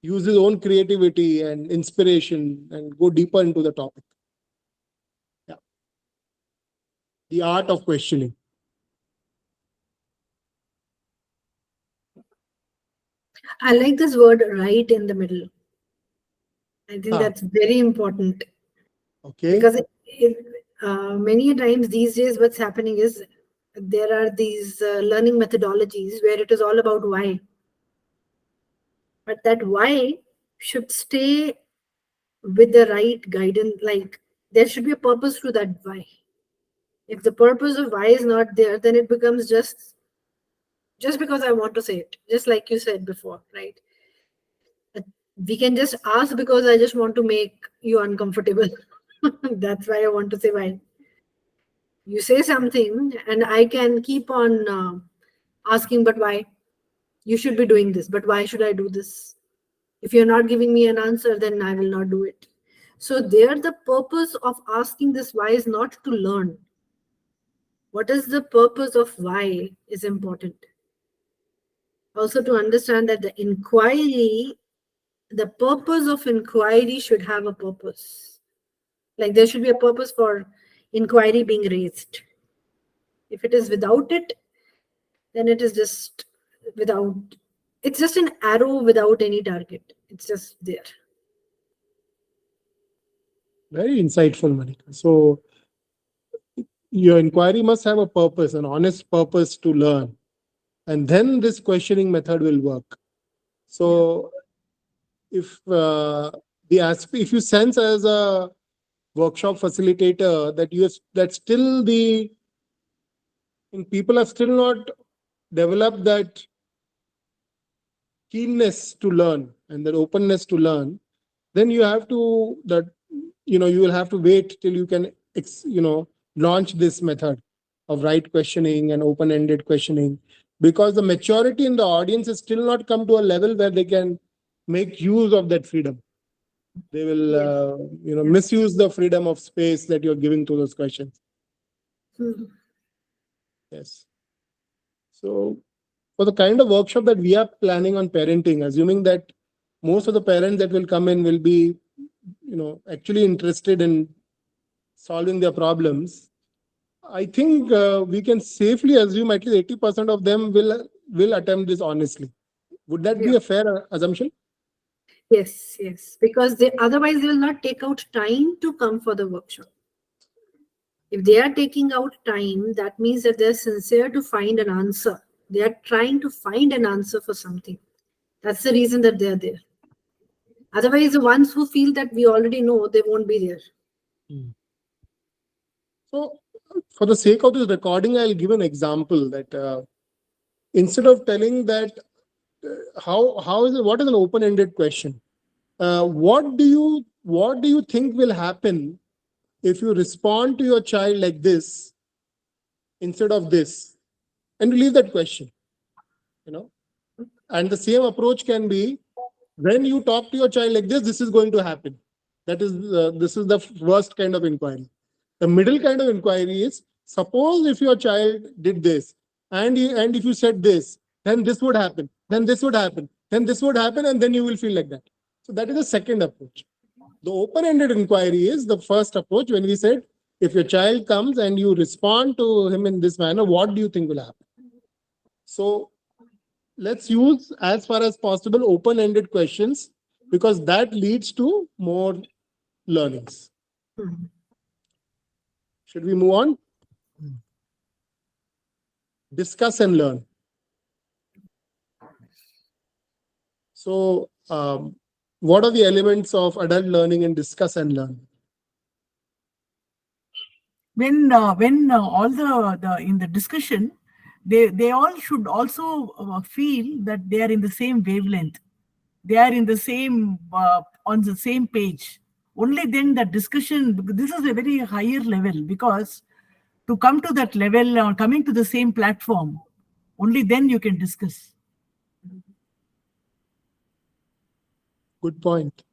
use his own creativity and inspiration and go deeper into the topic. Yeah. The art of questioning. I like this word right in the middle. I think Ah, that's very important. Okay. Because many times these days, what's happening is there are these learning methodologies where it is all about why. But that why should stay with the right guidance. Like there should be a purpose to that why. If the purpose of why is not there, then it becomes just because I want to say it, just like you said before, right? We can just ask because I just want to make you uncomfortable. That's why I want to say why. You say something, and I can keep on asking, but why? You should be doing this, but why should I do this? If you're not giving me an answer, then I will not do it. So, there, the purpose of asking this why is not to learn. What is the purpose of why is important. Also, to understand that the purpose of inquiry should have a purpose. Like there should be a purpose for inquiry being raised. If it is without it, then it is just without, it's just an arrow without any target. It's just there. Very insightful, Monica. So your inquiry must have a purpose, an honest purpose to learn. And then this questioning method will work. So if if you sense as a workshop facilitator that that still people have still not developed that keenness to learn and that openness to learn, then you have to you will have to wait till you can launch this method of right questioning and open-ended questioning, because the maturity in the audience has still not come to a level where they can make use of that freedom. They will misuse the freedom of space that you're giving to those questions. Yes. So for the kind of workshop that we are planning on parenting, assuming that most of the parents that will come in will be actually interested in solving their problems, I think we can safely assume at least 80% of them will attempt this honestly. Would that be a fair assumption? Yes, because otherwise they will not take out time to come for the workshop. If they are taking out time, that means that they're sincere to find an answer. They are trying to find an answer for something. That's the reason that they're there. Otherwise, the ones who feel that we already know, they won't be there. So, for the sake of this recording, I'll give an example that instead of telling that how is it, what is an open-ended question? What do you think will happen if you respond to your child like this instead of this, and you leave that question? And the same approach can be, when you talk to your child like this is going to happen. This is the worst kind of inquiry. The middle kind of inquiry is, suppose if your child did this, and if you said this, then this would happen, then this would happen, then this would happen, and then you will feel like that. So that is the second approach. The open-ended inquiry is the first approach, when we said, if your child comes and you respond to him in this manner, what do you think will happen? So let's use, as far as possible, open-ended questions, because that leads to more learnings. Should we move on? Discuss and learn. So what are the elements of adult learning in discuss and learn? When all the in the discussion, they all should also feel that they are in the same wavelength, they are in the same on the same page. Only then the discussion, this is a very higher level, because to come to that level, coming to the same platform, only then you can discuss. Good point.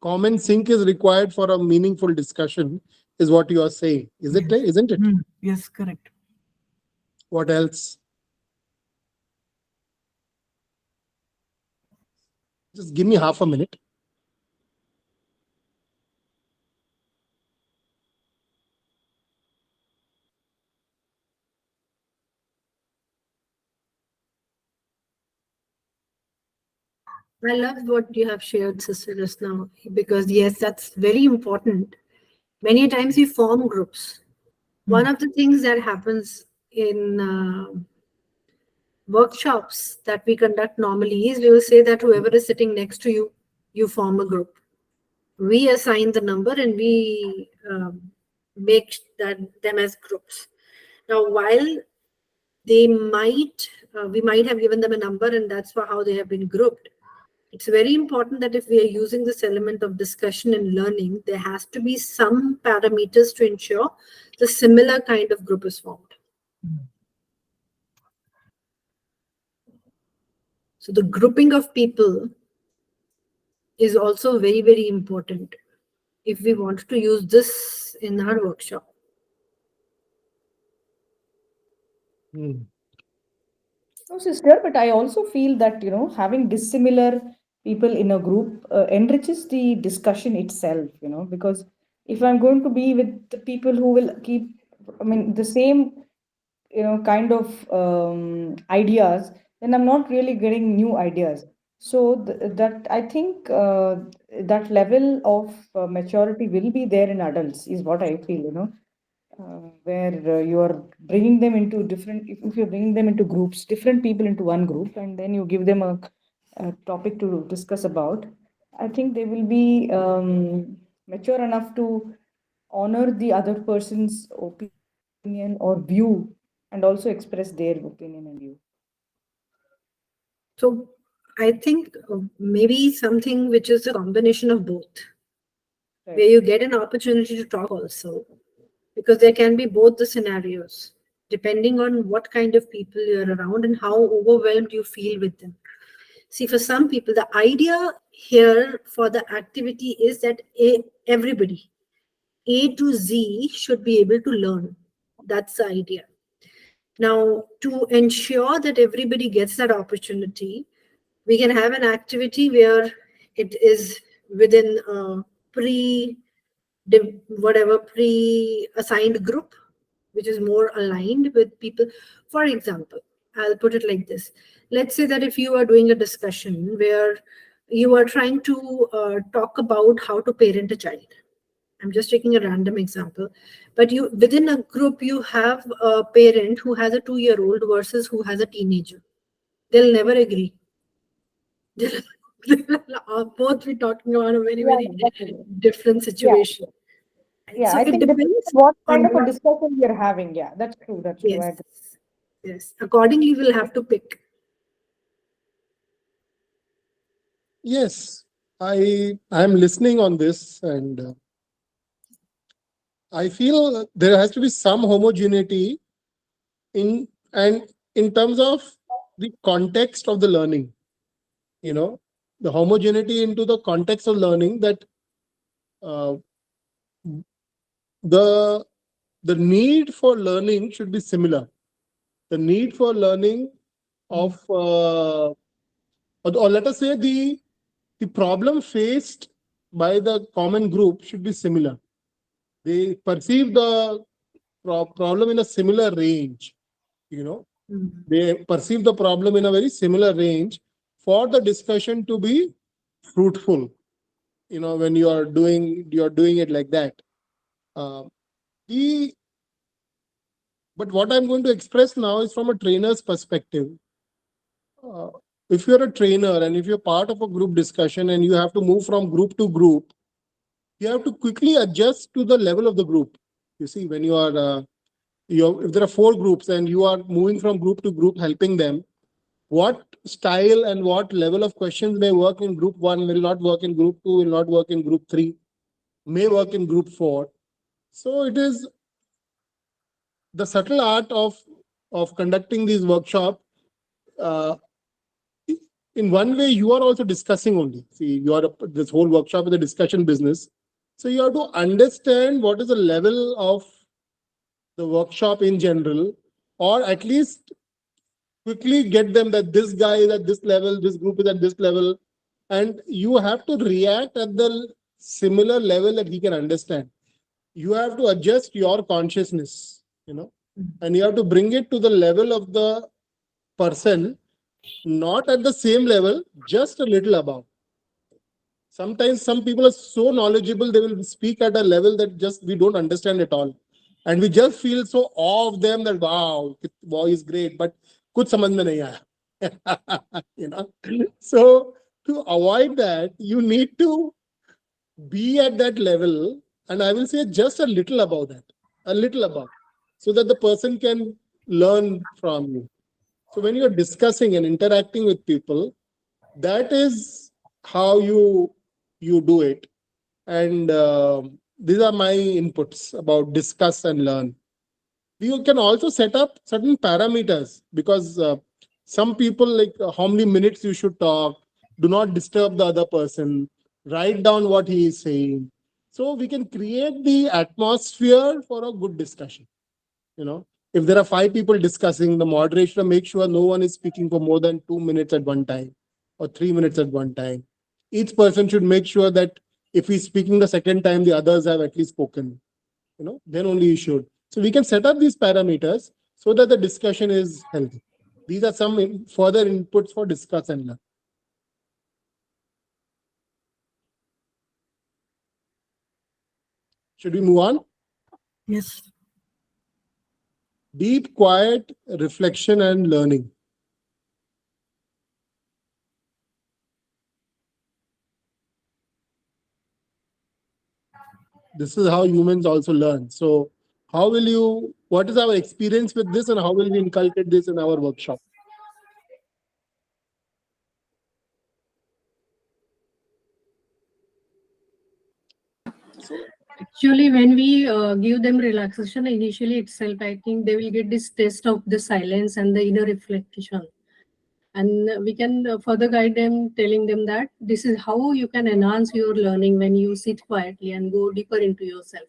Common sync is required for a meaningful discussion, is what you are saying. Isn't it? Yes, correct. What else? Just give me half a minute. I love what you have shared, sister, just now, because yes, that's very important. Many times we form groups. One of the things that happens in workshops that we conduct normally is we will say that whoever is sitting next to you, you form a group. We assign the number and we make that them as groups. Now, while they might, we might have given them a number and that's how they have been grouped. It's very important that if we are using this element of discussion and learning, there has to be some parameters to ensure the similar kind of group is formed. So the grouping of people is also very, very important if we want to use this in our workshop. Hmm. No, sister, but I also feel that, having dissimilar people in a group enriches the discussion itself, because if I'm going to be with the people who will keep, I mean, the same, kind of ideas, then I'm not really getting new ideas. So that I think that level of maturity will be there in adults, is what I feel, where you are bringing them into different, if you're bringing them into groups, different people into one group, and then you give them a topic to discuss about. I think they will be mature enough to honor the other person's opinion or view, and also express their opinion and view. So I think maybe something which is a combination of both, where Right. you get an opportunity to talk also, because there can be both the scenarios, depending on what kind of people you're around and how overwhelmed you feel with them. See, for some people, the idea here for the activity is that everybody, A to Z, should be able to learn. That's the idea. Now, to ensure that everybody gets that opportunity, we can have an activity where it is within a whatever pre-assigned group, which is more aligned with people. For example, I'll put it like this. Let's say that if you are doing a discussion where you are trying to talk about how to parent a child. I'm just taking a random example, but you within a group you have a parent who has a 2-year-old versus who has a teenager. They'll never agree. They'll both be talking about a very, Yeah, very exactly. different Yeah, situation. yeah. So I it think depending depends on what kind on of a what, discussion we are having. Yeah, that's true. That's true. I yes, agree. yes. Accordingly, we'll have to pick. Yes, I'm listening on this, and I feel there has to be some homogeneity in and in terms of the context of the learning. You know, the homogeneity into the context of learning, that uh, the the need for learning should be similar. The need for learning of or let us say the problem faced by the common group should be similar. They perceive the problem in a similar range. You know, Mm. they perceive the problem in a very similar range for the discussion to be fruitful. You know, when you're doing it like that. Uh, the but what I'm going to express now is from a trainer's perspective. Uh, if you're a trainer and if you're part of a group discussion and you have to move from group to group, you have to quickly adjust to the level of the group. You see, when if there are 4 groups and you are moving from group to group, helping them, what style and what level of questions may work in group 1 will not work in group 2, will not work in group 3, may work in group 4. So it is the subtle art of conducting these workshop. Uh, in one way, you are also discussing only. See, this whole workshop is a discussion business. So you have to understand what is the level of the workshop in general, or at least quickly get them that this guy is at this level, this group is at this level, and you have to react at the similar level that he can understand. You have to adjust your consciousness, and you have to bring it to the level of the person not at the same level, just a little above. Sometimes some people are so knowledgeable, they will speak at a level that just we don't understand at all. And we just feel so awe of them that, wow, wow is great, but kuch samajh mein nahi aaya. So to avoid that, you need to be at that level, and I will say just a little above that, a little above, so that the person can learn from you. So when you're discussing and interacting with people, that is how you do it. And these are my inputs about discuss and learn. You can also set up certain parameters, because some people like how many minutes you should talk, do not disturb the other person, write down what he is saying. So we can create the atmosphere for a good discussion. If there are 5 people discussing, the moderator make sure no one is speaking for more than 2 minutes at one time or 3 minutes at one time. Each person should make sure that if he's speaking the second time, the others have at least spoken. Then only you should. So we can set up these parameters so that the discussion is healthy. These are some further inputs for discuss and learn. Should we move on? Yes. Deep, quiet reflection and learning. This is how humans also learn. So what is our experience with this, and how will we inculcate this in our workshop? So Actually, when we give them relaxation initially itself, I think they will get this taste of the silence and the inner reflection. And we can further guide them, telling them that this is how you can enhance your learning when you sit quietly and go deeper into yourself.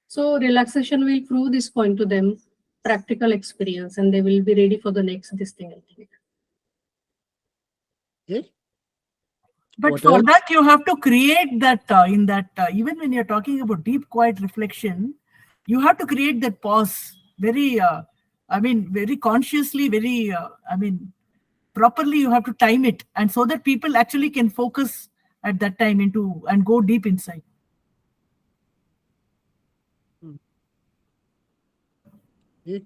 So relaxation will prove this point to them, practical experience, and they will be ready for the next this thing, I think. okay. But What for else? that, you have to create that in that even when you're talking about deep, quiet reflection, you have to create that pause very, very consciously, very, properly. You have to time it, and so that people actually can focus at that time into and go deep inside. Okay.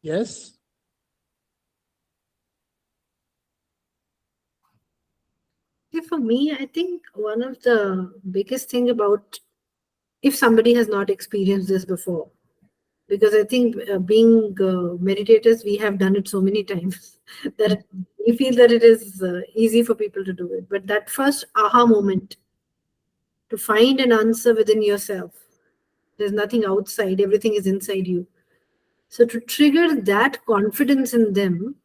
Yes. For me, I think one of the biggest thing about if somebody has not experienced this before, because I think being meditators, we have done it so many times that we feel that it is easy for people to do it. But that first aha moment to find an answer within yourself, there's nothing outside, everything is inside you. So to trigger that confidence in them,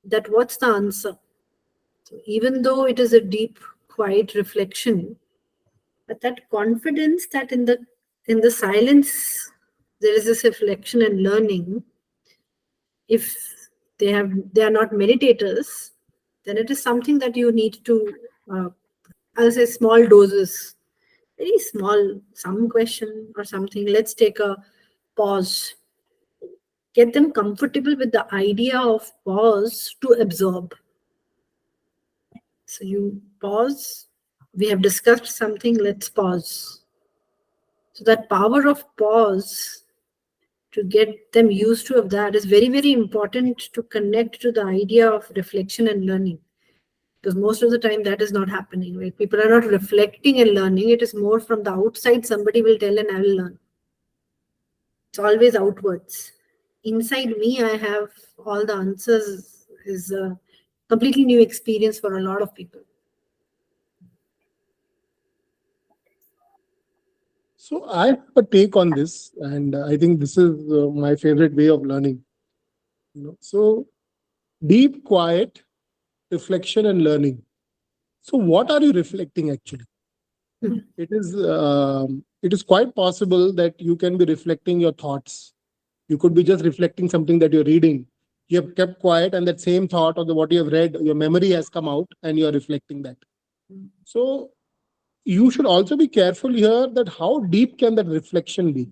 that what's the answer? So even though it is a deep, quiet reflection, but that confidence that in the silence there is this reflection and learning. If they are not meditators, then it is something that you need to I'll say small doses, very small, some question or something. Let's take a pause, get them comfortable with the idea of pause to absorb. So you pause, we have discussed something, let's pause. So that power of pause, to get them used to of that, is very, very important to connect to the idea of reflection and learning. Because most of the time that is not happening. Like people are not reflecting and learning. It is more from the outside. Somebody will tell and I will learn. It's always outwards. Inside me, I have all the answers. Is a completely new experience for a lot of people. So I have a take on this, and I think this is my favorite way of learning. So deep, quiet reflection and learning. So what are you reflecting actually? It is quite possible that you can be reflecting your thoughts. You could be just reflecting something that you're reading. You have kept quiet, and that same thought or what you have read, your memory has come out, and you are reflecting that. So you should also be careful here that how deep can that reflection be?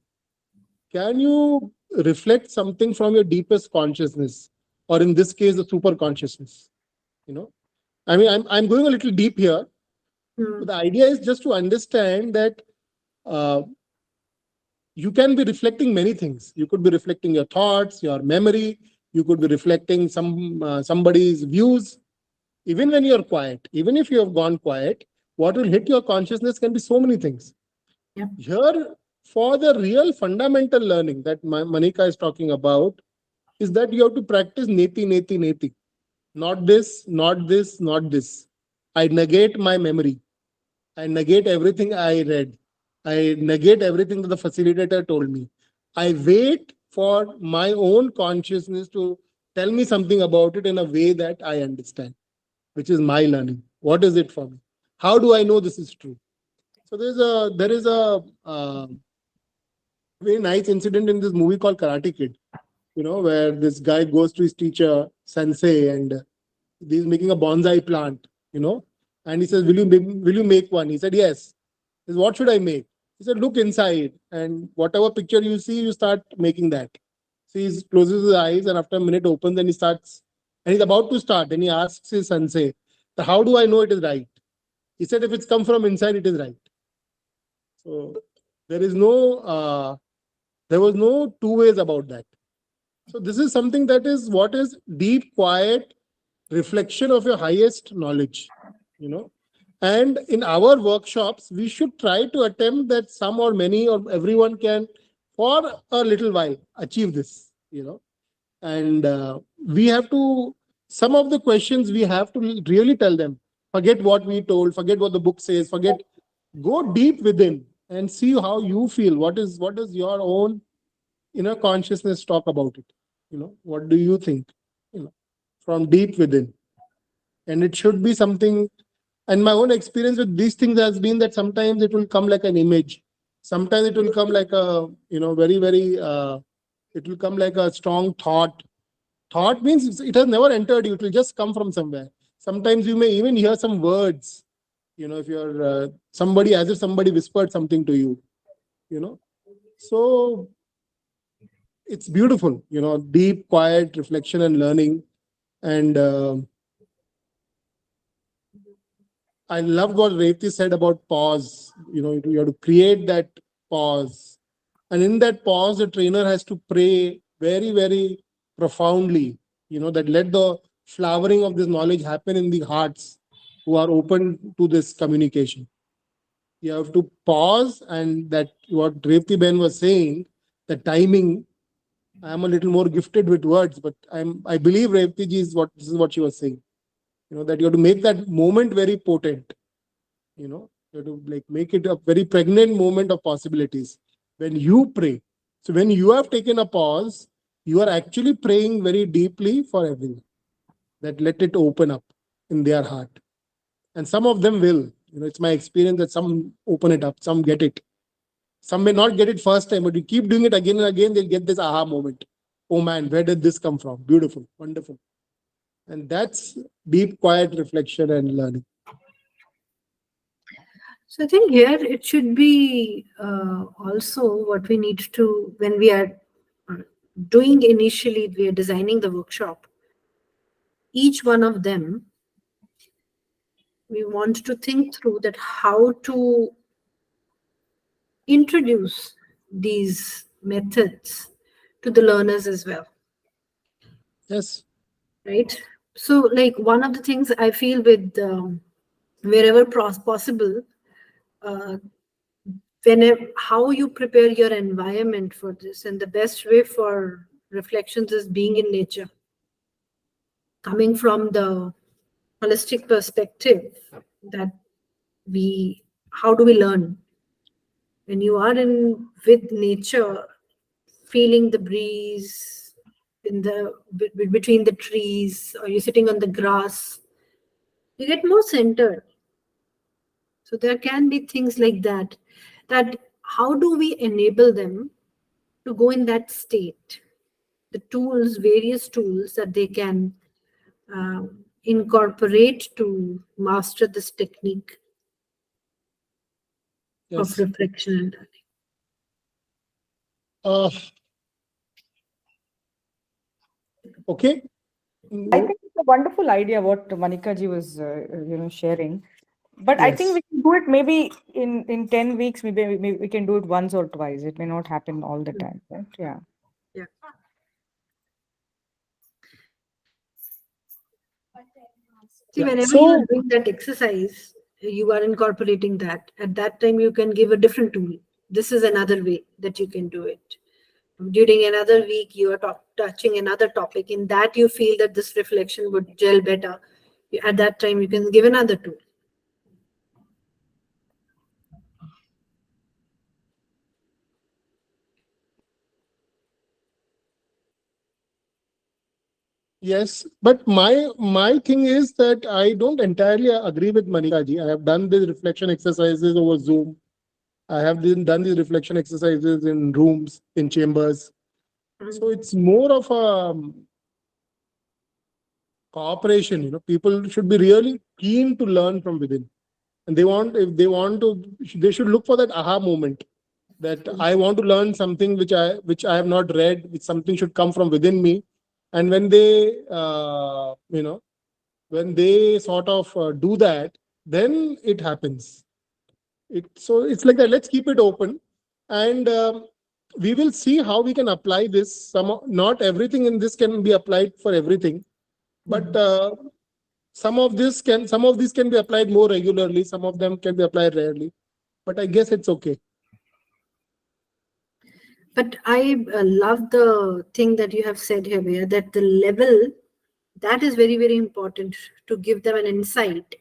Can you reflect something from your deepest consciousness? or in this case, the super consciousness. I mean, I'm going a little deep here, but the idea is just to understand that uh, you can be reflecting many things. You could be reflecting your thoughts, your memory. You could be reflecting somebody's views. Even when you're quiet, even if you have gone quiet, what will hit your consciousness can be so many things. Yep. Here, for the real fundamental learning that Manika is talking about, is that you have to practice neti, neti, neti. Not this, not this, not this. I negate my memory. I negate everything I read. I negate everything that the facilitator told me. I wait for my own consciousness to tell me something about it in a way that I understand, which is my learning. What is it for me? How do I know this is true? So there is a very nice incident in this movie called Karate Kid, where this guy goes to his teacher, sensei, and he's making a bonsai plant, and he says, will you make one? He said, yes. He says, what should I make? He said, look inside, and whatever picture you see, you start making that. So he closes his eyes, and after a minute opens, and he starts, and he's about to start, and he asks his sensei, how do I know it is right? He said, if it's come from inside, it is right. So there is there was no two ways about that. So this is something that is what is deep, quiet reflection of your highest knowledge, And in our workshops, we should try to attempt that some or many or everyone can, for a little while, achieve this, And we have to, some of the questions we have to really tell them, forget what we told, forget what the book says, go deep within and see how you feel. What does your own inner consciousness talk about it? What do you think? From deep within. And it should be something. And my own experience with these things has been that sometimes it will come like an image. Sometimes it will come like a, very, very, it will come like a strong thought. Thought means it has never entered you. It will just come from somewhere. Sometimes you may even hear some words, if you're somebody, as if somebody whispered something to you, So it's beautiful, deep, quiet reflection and learning. And I loved what Revati said about pause. You have to create that pause. And in that pause, the trainer has to pray very, very profoundly, that let the flowering of this knowledge happen in the hearts who are open to this communication. You have to pause, and that what Revati Ben was saying, the timing. I am a little more gifted with words, but I believe Revati ji this is what she was saying. That you have to make that moment very potent. You have to make it a very pregnant moment of possibilities when you pray. So when you have taken a pause, you are actually praying very deeply for everyone. That let it open up in their heart. And some of them will. It's my experience that some open it up, some get it. Some may not get it first time, but you keep doing it again and again, they'll get this aha moment. Oh man, where did this come from? Beautiful, wonderful. And that's deep, quiet reflection and learning. So I think here it should be also what we need to, when we are doing initially, we are designing the workshop, each one of them, we want to think through that how to introduce these methods to the learners as well. Yes. Right. So like one of the things I feel with wherever possible, whenever, how you prepare your environment for this, and the best way for reflections is being in nature, coming from the holistic perspective that how do we learn when you are in with nature, feeling the breeze in the between the trees, or you're sitting on the grass, you get more centered. So there can be things like that, that how do we enable them to go in that state? The tools, various tools that they can incorporate to master this technique of Yes. reflection and learning. Okay. I think it's a wonderful idea what Manika ji was, sharing. But I think Yes. we can do it maybe in 10 weeks. Maybe we can do it once or twice. It may not happen all the time, right? Yeah. Yeah. See, Yeah. whenever you are So doing that exercise, you are incorporating that. At that time, you can give a different tool. This is another way that you can do it. During another week, you are touching another topic. In that, you feel that this reflection would gel better. At that time, you can give another tool. yes, but my thing is that I don't entirely agree with Manika ji. I have done these reflection exercises over Zoom. I have done these reflection exercises in rooms, in chambers. So it's more of a cooperation. People should be really keen to learn from within, and if they want to, they should look for that aha moment. That I want to learn something which I have not read, which something should come from within me, and when they sort of do that, then it happens. So it's like that. Let's keep it open, and we will see how we can apply this. Not everything in this can be applied for everything, but some of these can be applied more regularly. Some of them can be applied rarely. But I guess it's okay. But I love the thing that you have said here, Bhaiya, that the level, that is very, very important to give them an insight.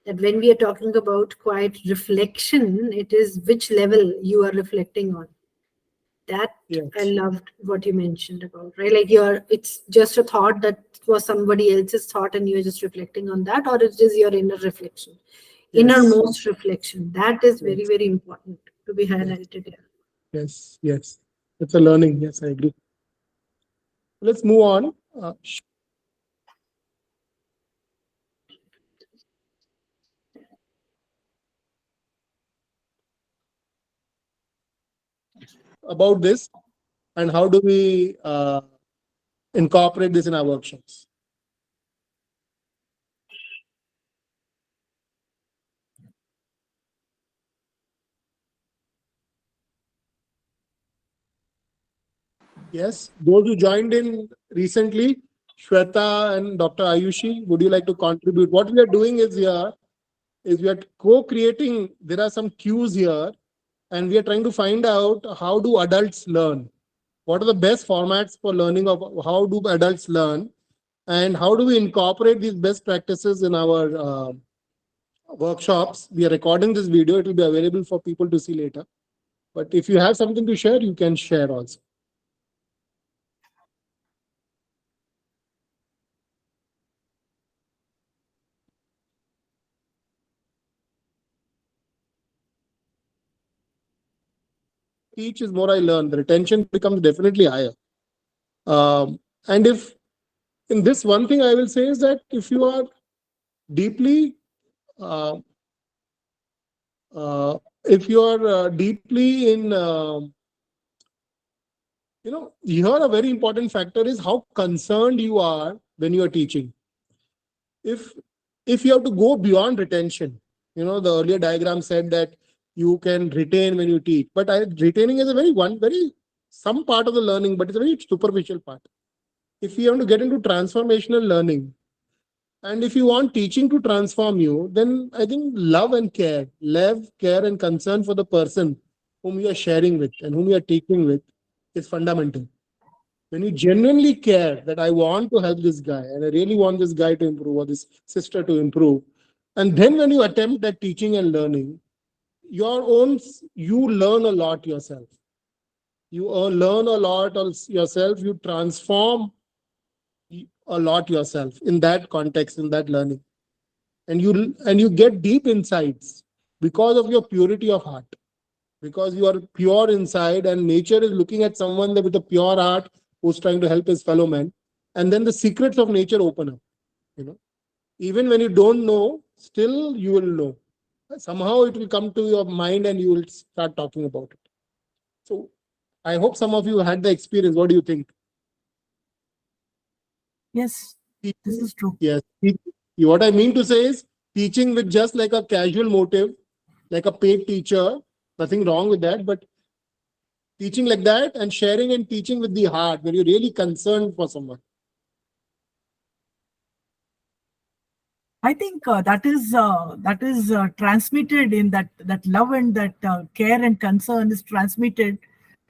That when we are talking about quiet reflection, it is which level you are reflecting on. That I Yes. loved what you mentioned about, right? Like it's just a thought that was somebody else's thought and you're just reflecting on that, or it is your inner reflection, Yes. innermost reflection. That is very, Yes. very important to be Yes. highlighted here. Yes. Yes. It's a learning. Yes, I agree. Let's move on. About this and how do we incorporate this in our workshops. Yes, those who joined in recently, Shweta and Dr. Ayushi, would you like to contribute? What we are doing is we are co-creating. There are some cues here, and we are trying to find out how do adults learn. What are the best formats for learning of how do adults learn, and how do we incorporate these best practices in our workshops. We are recording this video; it will be available for people to see later. But if you have something to share, you can share also. Teach is more I learn. The retention becomes definitely higher. And if in this one thing I will say is that if you are deeply, uh, if you are deeply in, here a very important factor is how concerned you are when you are teaching. If if you have to go beyond retention, the earlier diagram said that you can retain when you teach, but retaining is a very some part of the learning, but it's a very superficial part. If you want to get into transformational learning, and if you want teaching to transform you, then I think love, care, and concern for the person whom you are sharing with and whom you are teaching with is fundamental. When you genuinely care that I want to help this guy and I really want this guy to improve or this sister to improve, and then when you attempt that teaching and learning, you learn a lot yourself. You learn a lot yourself. You transform a lot yourself in that context, in that learning, and you get deep insights because of your purity of heart, because you are pure inside, and nature is looking at someone with a pure heart who's trying to help his fellow man, and then the secrets of nature open up. you know Even when you don't know, still you will know. Somehow it will come to your mind and you will start talking about it. So I hope some of you had the experience. What do you think? Yes. This is true. Yes. What I mean to say is teaching with just like a casual motive, like a paid teacher, nothing wrong with that, but teaching like that and sharing and teaching with the heart, where you're really concerned for someone. I think that is transmitted in that love and that care and concern is transmitted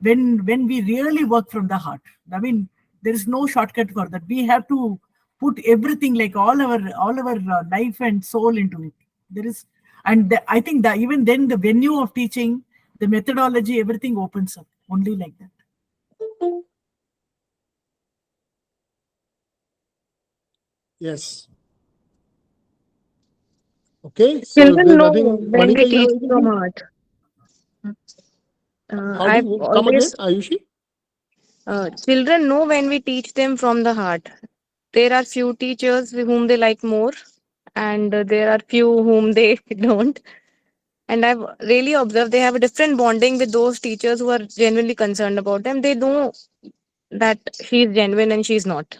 when we really work from the heart. I mean, there is no shortcut for that. We have to put everything, like all our life and soul into it. There is, and I think that even then the venue of teaching, the methodology, everything opens up only like that. Yes. Okay. So if Children there's know nothing, when we Monica, you have teach from anything? heart. How do I've you come again, always, Ayushi? children know when we teach them from the heart. There are few teachers whom they like more, and there are few whom they don't. And I've really observed they have a different bonding with those teachers who are genuinely concerned about them. They know that she's genuine and she's not.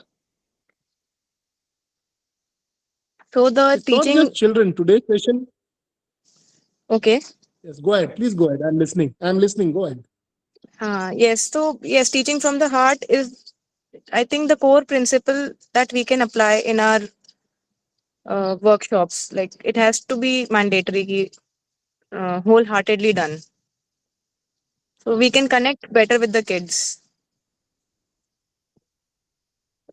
So the It's not just teaching, children. Today's session. okay. Yes, go ahead. Please go ahead. I'm listening. I'm listening. Go ahead. Yes. So yes, teaching from the heart is, I think, the core principle that we can apply in our workshops. Like it has to be mandatory, wholeheartedly done. So we can connect better with the kids.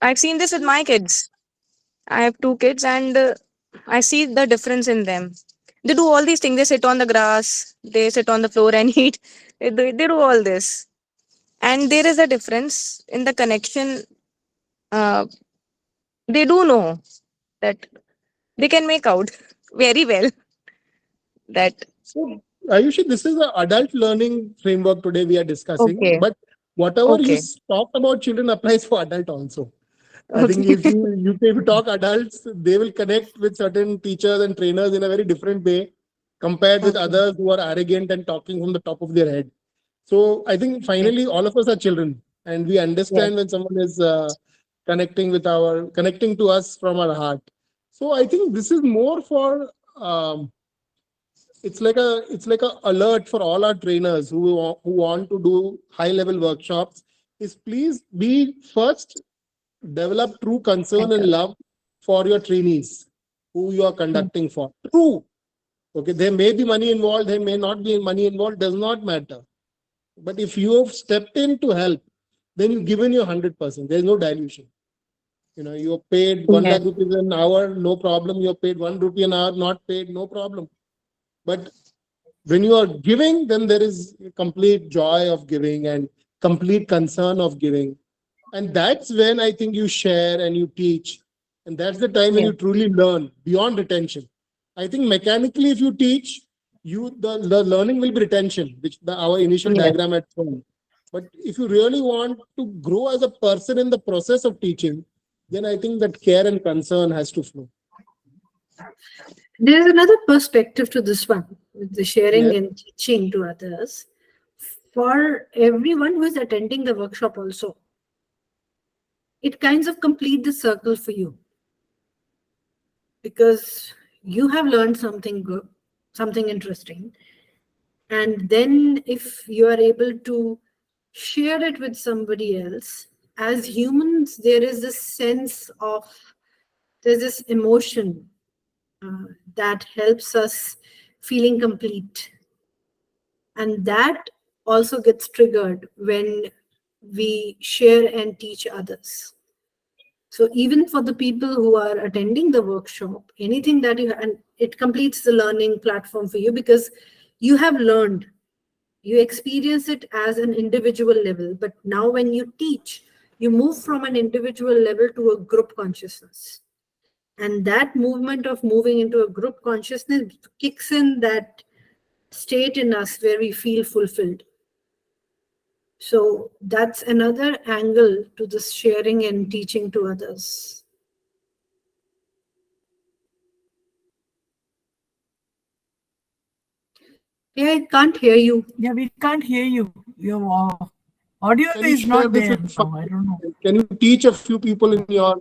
I've seen this with my kids. I have two kids, and I see the difference in them. They do all these things. They sit on the grass, they sit on the floor and eat. They do all this. And there is a difference in the connection. Uh, they do know that they can make out very well that, So, Ayushi, this is an adult learning framework today we are discussing, okay, but whatever you okay, talked about children applies for adult also. I think okay. if you talk adults, they will connect with certain teachers and trainers in a very different way compared with Okay. others who are arrogant and talking from the top of their head. So I think Okay. finally all of us are children, and we Yes. understand when someone is connecting to us from our heart. So I think this is more for it's like a alert for all our trainers who want to do high level workshops. Is please be first develop true concern and Better. love for your trainees who you are Mm. conducting for. True. Okay, there may be money involved, there may not be money involved, does not matter. But if you have stepped in to help, then you've given your 100%. There's no dilution. You're paid 1 Yes. lakh rupees an hour, no problem. You're paid 1 rupee an hour, not paid, no problem. But when you are giving, then there is complete joy of giving and complete concern of giving. And that's when I think you share and you teach. And that's the time when Yes. you truly learn beyond retention. I think mechanically, if you teach, the learning will be retention, which our initial Yes. diagram had shown. But if you really want to grow as a person in the process of teaching, then I think that care and concern has to flow. There is another perspective to this one, with the sharing Yes. and teaching to others. For everyone who is attending the workshop also, it kinds of complete the circle for you, because you have learned something good, something interesting. And then if you are able to share it with somebody else, as humans, there is this sense of, there's this emotion that helps us feeling complete. And that also gets triggered when we share and teach others. So even for the people who are attending the workshop, anything that you, and it completes the learning platform for you, because you have learned, you experience it as an individual level, but now when you teach, you move from an individual level to a group consciousness. And that movement of moving into a group consciousness kicks in that state in us where we feel fulfilled. So that's another angle to this sharing and teaching to others. Yeah, I can't hear you. Yeah, we can't hear you. Your audio Can you is share not this there with now. I don't know. Can you teach a few people in your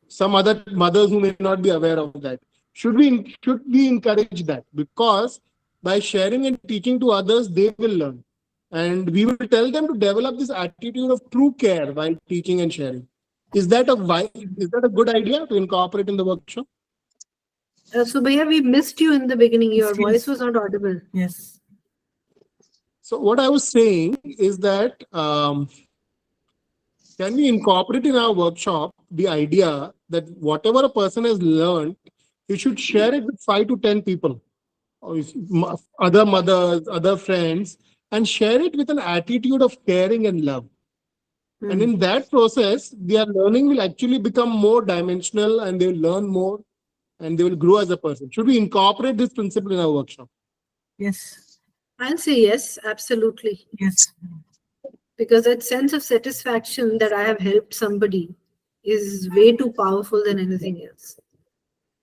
some other mothers who may not be aware of that. Should we encourage that? Because by sharing and teaching to others, they will learn. And we will tell them to develop this attitude of true care while teaching and sharing. Is that a good idea to incorporate in the workshop? So, Bhaiya, we missed you in the beginning. Your Yes, voice please. was not audible. Yes. So what I was saying is that can we incorporate in our workshop the idea that whatever a person has learned, he should share it with 5 to 10 people, or other mothers, other friends, and share it with an attitude of caring and love. And Hmm. in that process, their learning will actually become more dimensional and they will learn more and they will grow as a person. Should we incorporate this principle in our workshop? Yes. I'll say yes, absolutely. Yes. Because that sense of satisfaction that I have helped somebody is way too powerful than anything else.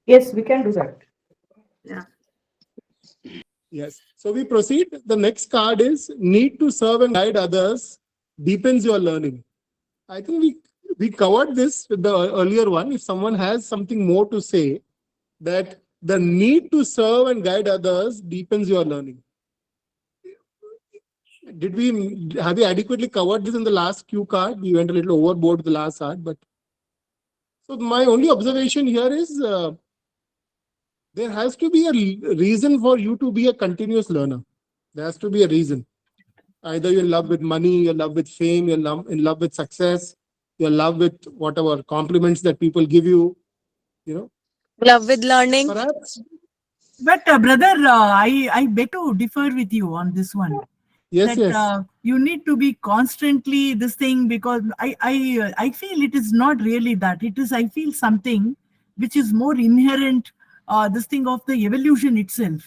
Yes, we can do that. Yeah. Yes. So we proceed. The next card is need to serve and guide others deepens your learning. I think we covered this with the earlier one. If someone has something more to say, that the need to serve and guide others deepens your learning. Did we have we adequately covered this in the last cue card? We went a little overboard with the last card, but so my only observation here is there has to be a reason for you to be a continuous learner. There has to be a reason. Either you're in love with money, you're in love with fame, in love with success, you're in love with whatever compliments that people give you, you know. Love with learning. Perhaps, But brother, I beg to differ with you on this one. yes, That yes. you need to be constantly this thing, because I feel it is not really that. It is, I feel, something which is more inherent, this thing of the evolution itself.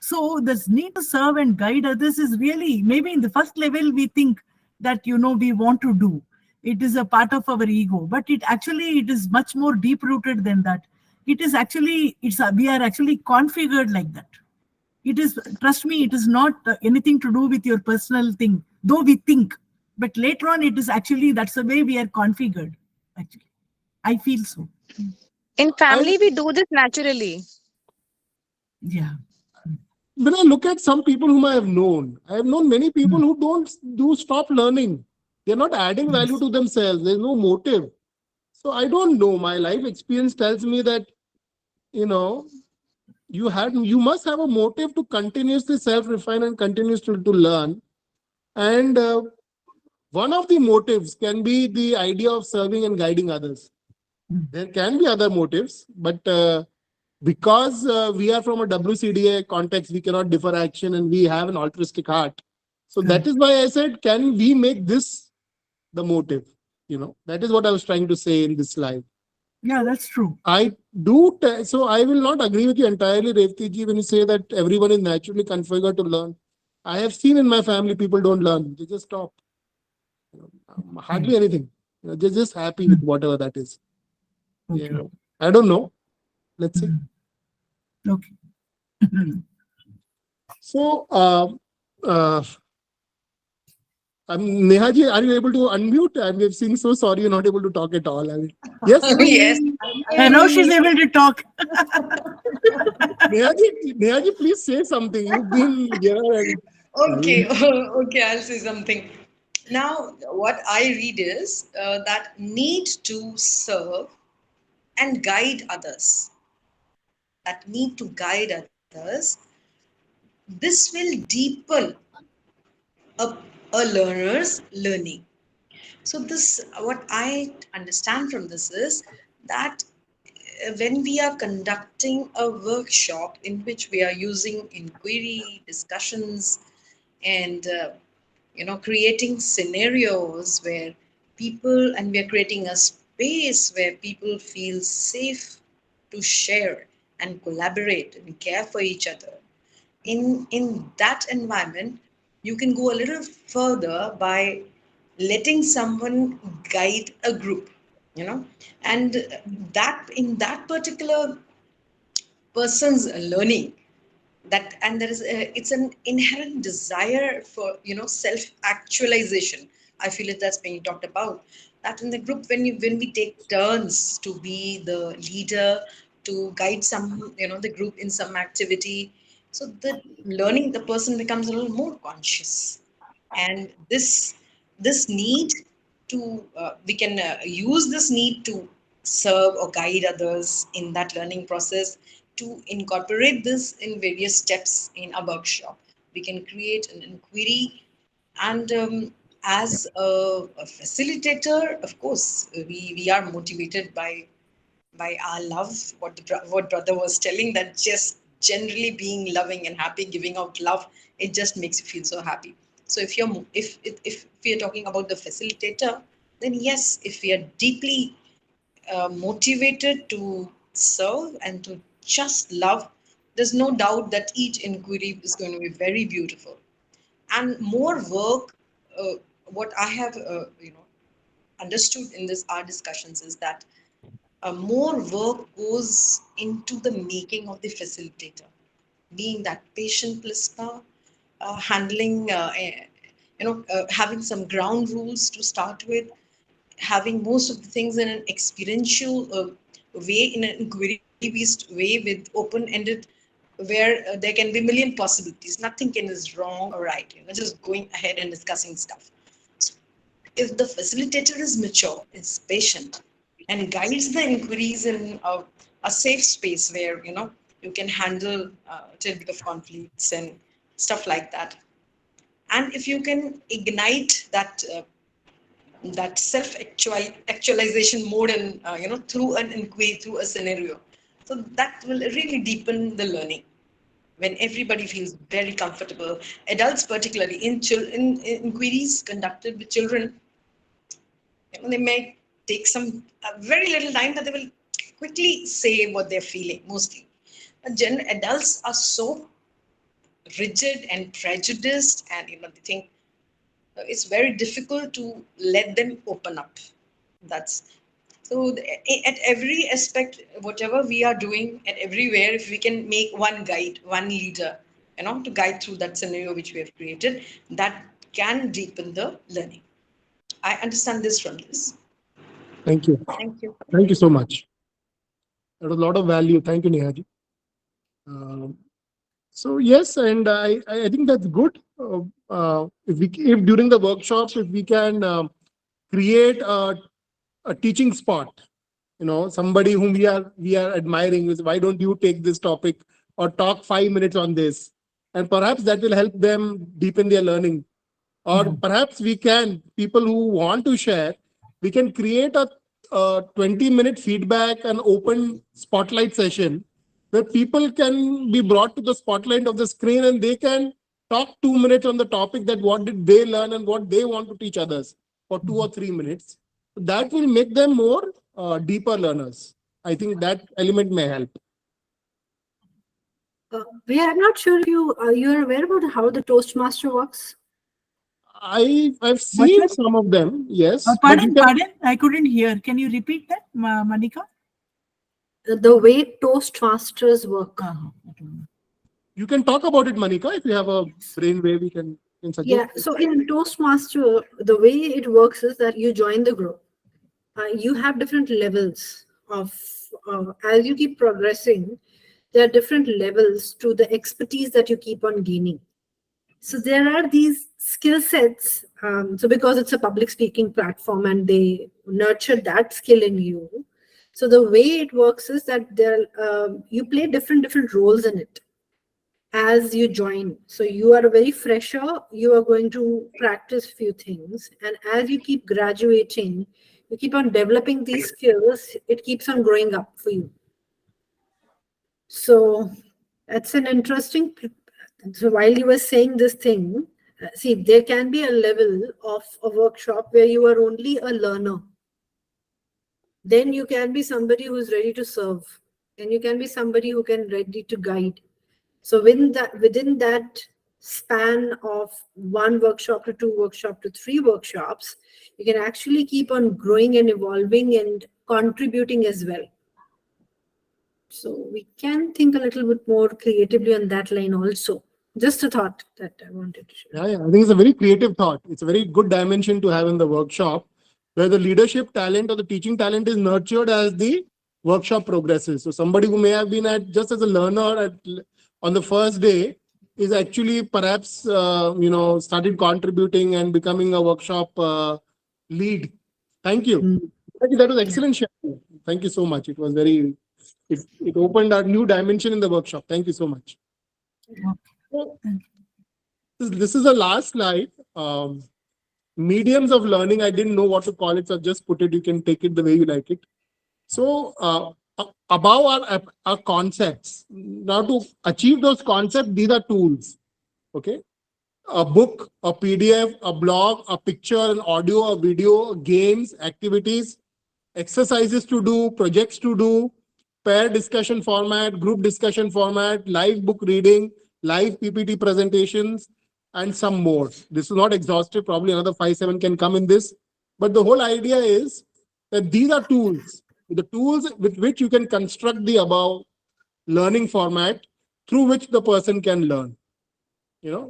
So this need to serve and guide others is really, maybe in the first level we think that, we want to do. It is a part of our ego, but it is much more deep rooted than that. It is actually, we are actually configured like that. It is, trust me, it is not anything to do with your personal thing, though we think. But later on, it is actually, that's the way we are configured, actually. I feel so. In I family, we do this naturally. Yeah. when I look at some people whom I have known many people Mm. who don't do stop learning. They're not adding value Yes. to themselves. There's no motive. So I don't know. My life experience tells me that you know you must have a motive to continuously self-refine and continuously to learn. And one of the motives can be the idea of serving and guiding others. Mm. There can be other motives, but because we are from a WCDA context, we cannot defer action and we have an altruistic heart. So that Correct. is why I said, can we make this the motive? That is what I was trying to say in this slide. Yeah, that's true. I so I will not agree with you entirely, Revati ji, when you say that everyone is naturally configured to learn. I have seen in my family people don't learn; they just stop. Okay. Hardly anything. They're just happy with Mm. whatever that is. Okay. Yeah, I don't know. Let's see. Mm. Okay. So, uh, Neha ji, are you able to unmute? I'm seeing so sorry you're not able to talk at all. Yes, Yes. I know she's able to talk. Neha ji, please say something. You've been here and Okay. Okay, I'll say something. Now, what I read is that need to serve and guide others. That need to guide others. This will deepen a, a learner's learning. So, this, what I understand from this is that when we are conducting a workshop in which we are using inquiry discussions and creating scenarios where people, and we are creating a space where people feel safe to share and collaborate and care for each other, in that environment you can go a little further by letting someone guide a group, you know and that in that particular person's learning, that, and there is it's an inherent desire for self actualization, I feel it that's being talked about. That in the group, when we take turns to be the leader, to guide some, the group in some activity, so the learning, the person becomes a little more conscious. And this need to we can use this need to serve or guide others in that learning process, to incorporate this in various steps in a workshop. We can create an inquiry, and as a facilitator, of course, we are motivated by our love. What brother was telling, that just generally being loving and happy, giving out love, it just makes you feel so happy. So if we are talking about the facilitator, then yes, if we are deeply motivated to serve and to just love, there's no doubt that each inquiry is going to be very beautiful. And more work, uh, what I have understood in this our discussions is that more work goes into the making of the facilitator, being that patient listener, handling, having some ground rules to start with, having most of the things in an experiential way, in an inquiry-based way with open-ended, where there can be million possibilities. Nothing can is wrong or right. Just going ahead and discussing stuff. So if the facilitator is mature, is patient, and guides the inquiries in a safe space where you can handle a little bit of conflicts and stuff like that, and if you can ignite that self actualization mode, and through an inquiry, through a scenario, so that will really deepen the learning. When everybody feels very comfortable, adults particularly in inquiries conducted with children, they may take some very little time, but they will quickly say what they're feeling mostly. But adults are so rigid and prejudiced, and they think it's very difficult to let them open up. That's so at every aspect, whatever we are doing, at everywhere, if we can make one guide, one leader, to guide through that scenario which we have created, that can deepen the learning. I understand this from this. Thank you. Thank you. Thank you so much. That was a lot of value. Thank you, Nehaji. So yes, and I think that's good. If during the workshops, if we can create a teaching spot, somebody whom we are admiring, is, why don't you take this topic or talk 5 minutes on this, and perhaps that will help them deepen their learning. Or perhaps we can, people who want to share, we can create a 20-minute feedback and open spotlight session where people can be brought to the spotlight of the screen and they can talk 2 minutes on the topic, that what did they learn and what they want to teach others for 2 or 3 minutes. That will make them more deeper learners. I think that element may help. I'm not sure if you're aware about how the Toastmaster works. I've seen one? some of them, yes. but you Pardon, can, pardon. I couldn't hear. Can you repeat that, Manika? The way Toastmasters work. you can talk about it, Manika. If you have a brainwave, we can suggest. Yeah, so in Toastmaster, the way it works is that you join the group. You have different levels of, as you keep progressing, there are different levels to the expertise that you keep on gaining. So there are these skill sets. So because it's a public speaking platform and they nurture that skill in you. So the way it works is that you play different roles in it as you join. So you are a very fresher, you are going to practice few things. And as you keep graduating, you keep on developing these skills, it keeps on growing up for you. So that's an interesting. So while you were saying this thing, see, there can be a level of a workshop where you are only a learner. Then you can be somebody who's ready to serve, and you can be somebody who can ready to guide. So within that span of one workshop to two workshop to three workshops, you can actually keep on growing and evolving and contributing as well. So we can think a little bit more creatively on that line also. Just a thought that I wanted to share. Yeah, I think it's a very creative thought. It's a very good dimension to have in the workshop, where the leadership talent or the teaching talent is nurtured as the workshop progresses. So somebody who may have been at just as a learner on the first day is actually perhaps started contributing and becoming a workshop lead. Thank you. Thank you. That was excellent, sharing. Thank you so much. It was very. It opened a new dimension in the workshop. Thank you so much. So, this is the last slide. Mediums of learning. I didn't know what to call it, so just put it. You can take it the way you like it. So, above our concepts. Now, to achieve those concepts, these are tools. Okay, a book, a PDF, a blog, a picture, an audio, a video, games, activities, exercises to do, projects to do, pair discussion format, group discussion format, live book reading, live PPT presentations, and some more. This is not exhaustive. Probably another 5-7 can come in this. But the whole idea is that these are tools. The tools with which you can construct the above learning format through which the person can learn.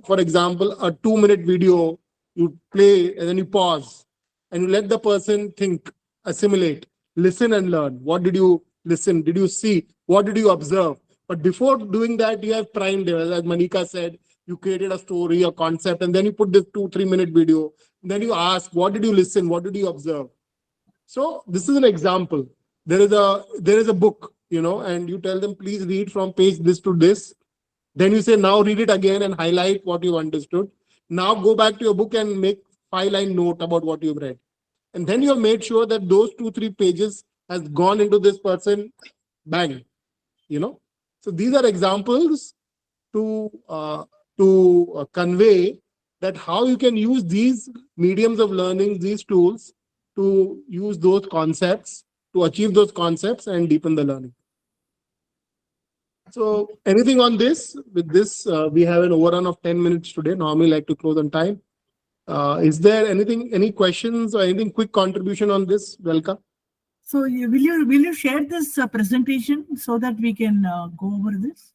For example, a 2-minute video, you play and then you pause and you let the person think, assimilate, listen and learn. What did you listen? Did you see? What did you observe? But before doing that, you have primed them. As Manika said, you created a story, a concept, and then you put this 2-3 minute video. And then you ask, what did you listen? What did you observe? So this is an example. There is a book, and you tell them, please read from page this to this. Then you say, now read it again and highlight what you understood. Now go back to your book and make 5-line note about what you've read. And then you have made sure that those 2-3 pages has gone into this person, bang. So these are examples to convey that how you can use these mediums of learning, these tools, to use those concepts, to achieve those concepts and deepen the learning. So anything on this? With this, we have an overrun of 10 minutes today. Normally like to close on time. Is there any questions or anything quick contribution on this, Welka? So will you share this presentation so that we can go over this?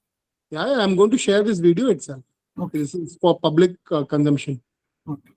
Yeah, I'm going to share this video itself. Okay. This is for public consumption. Okay.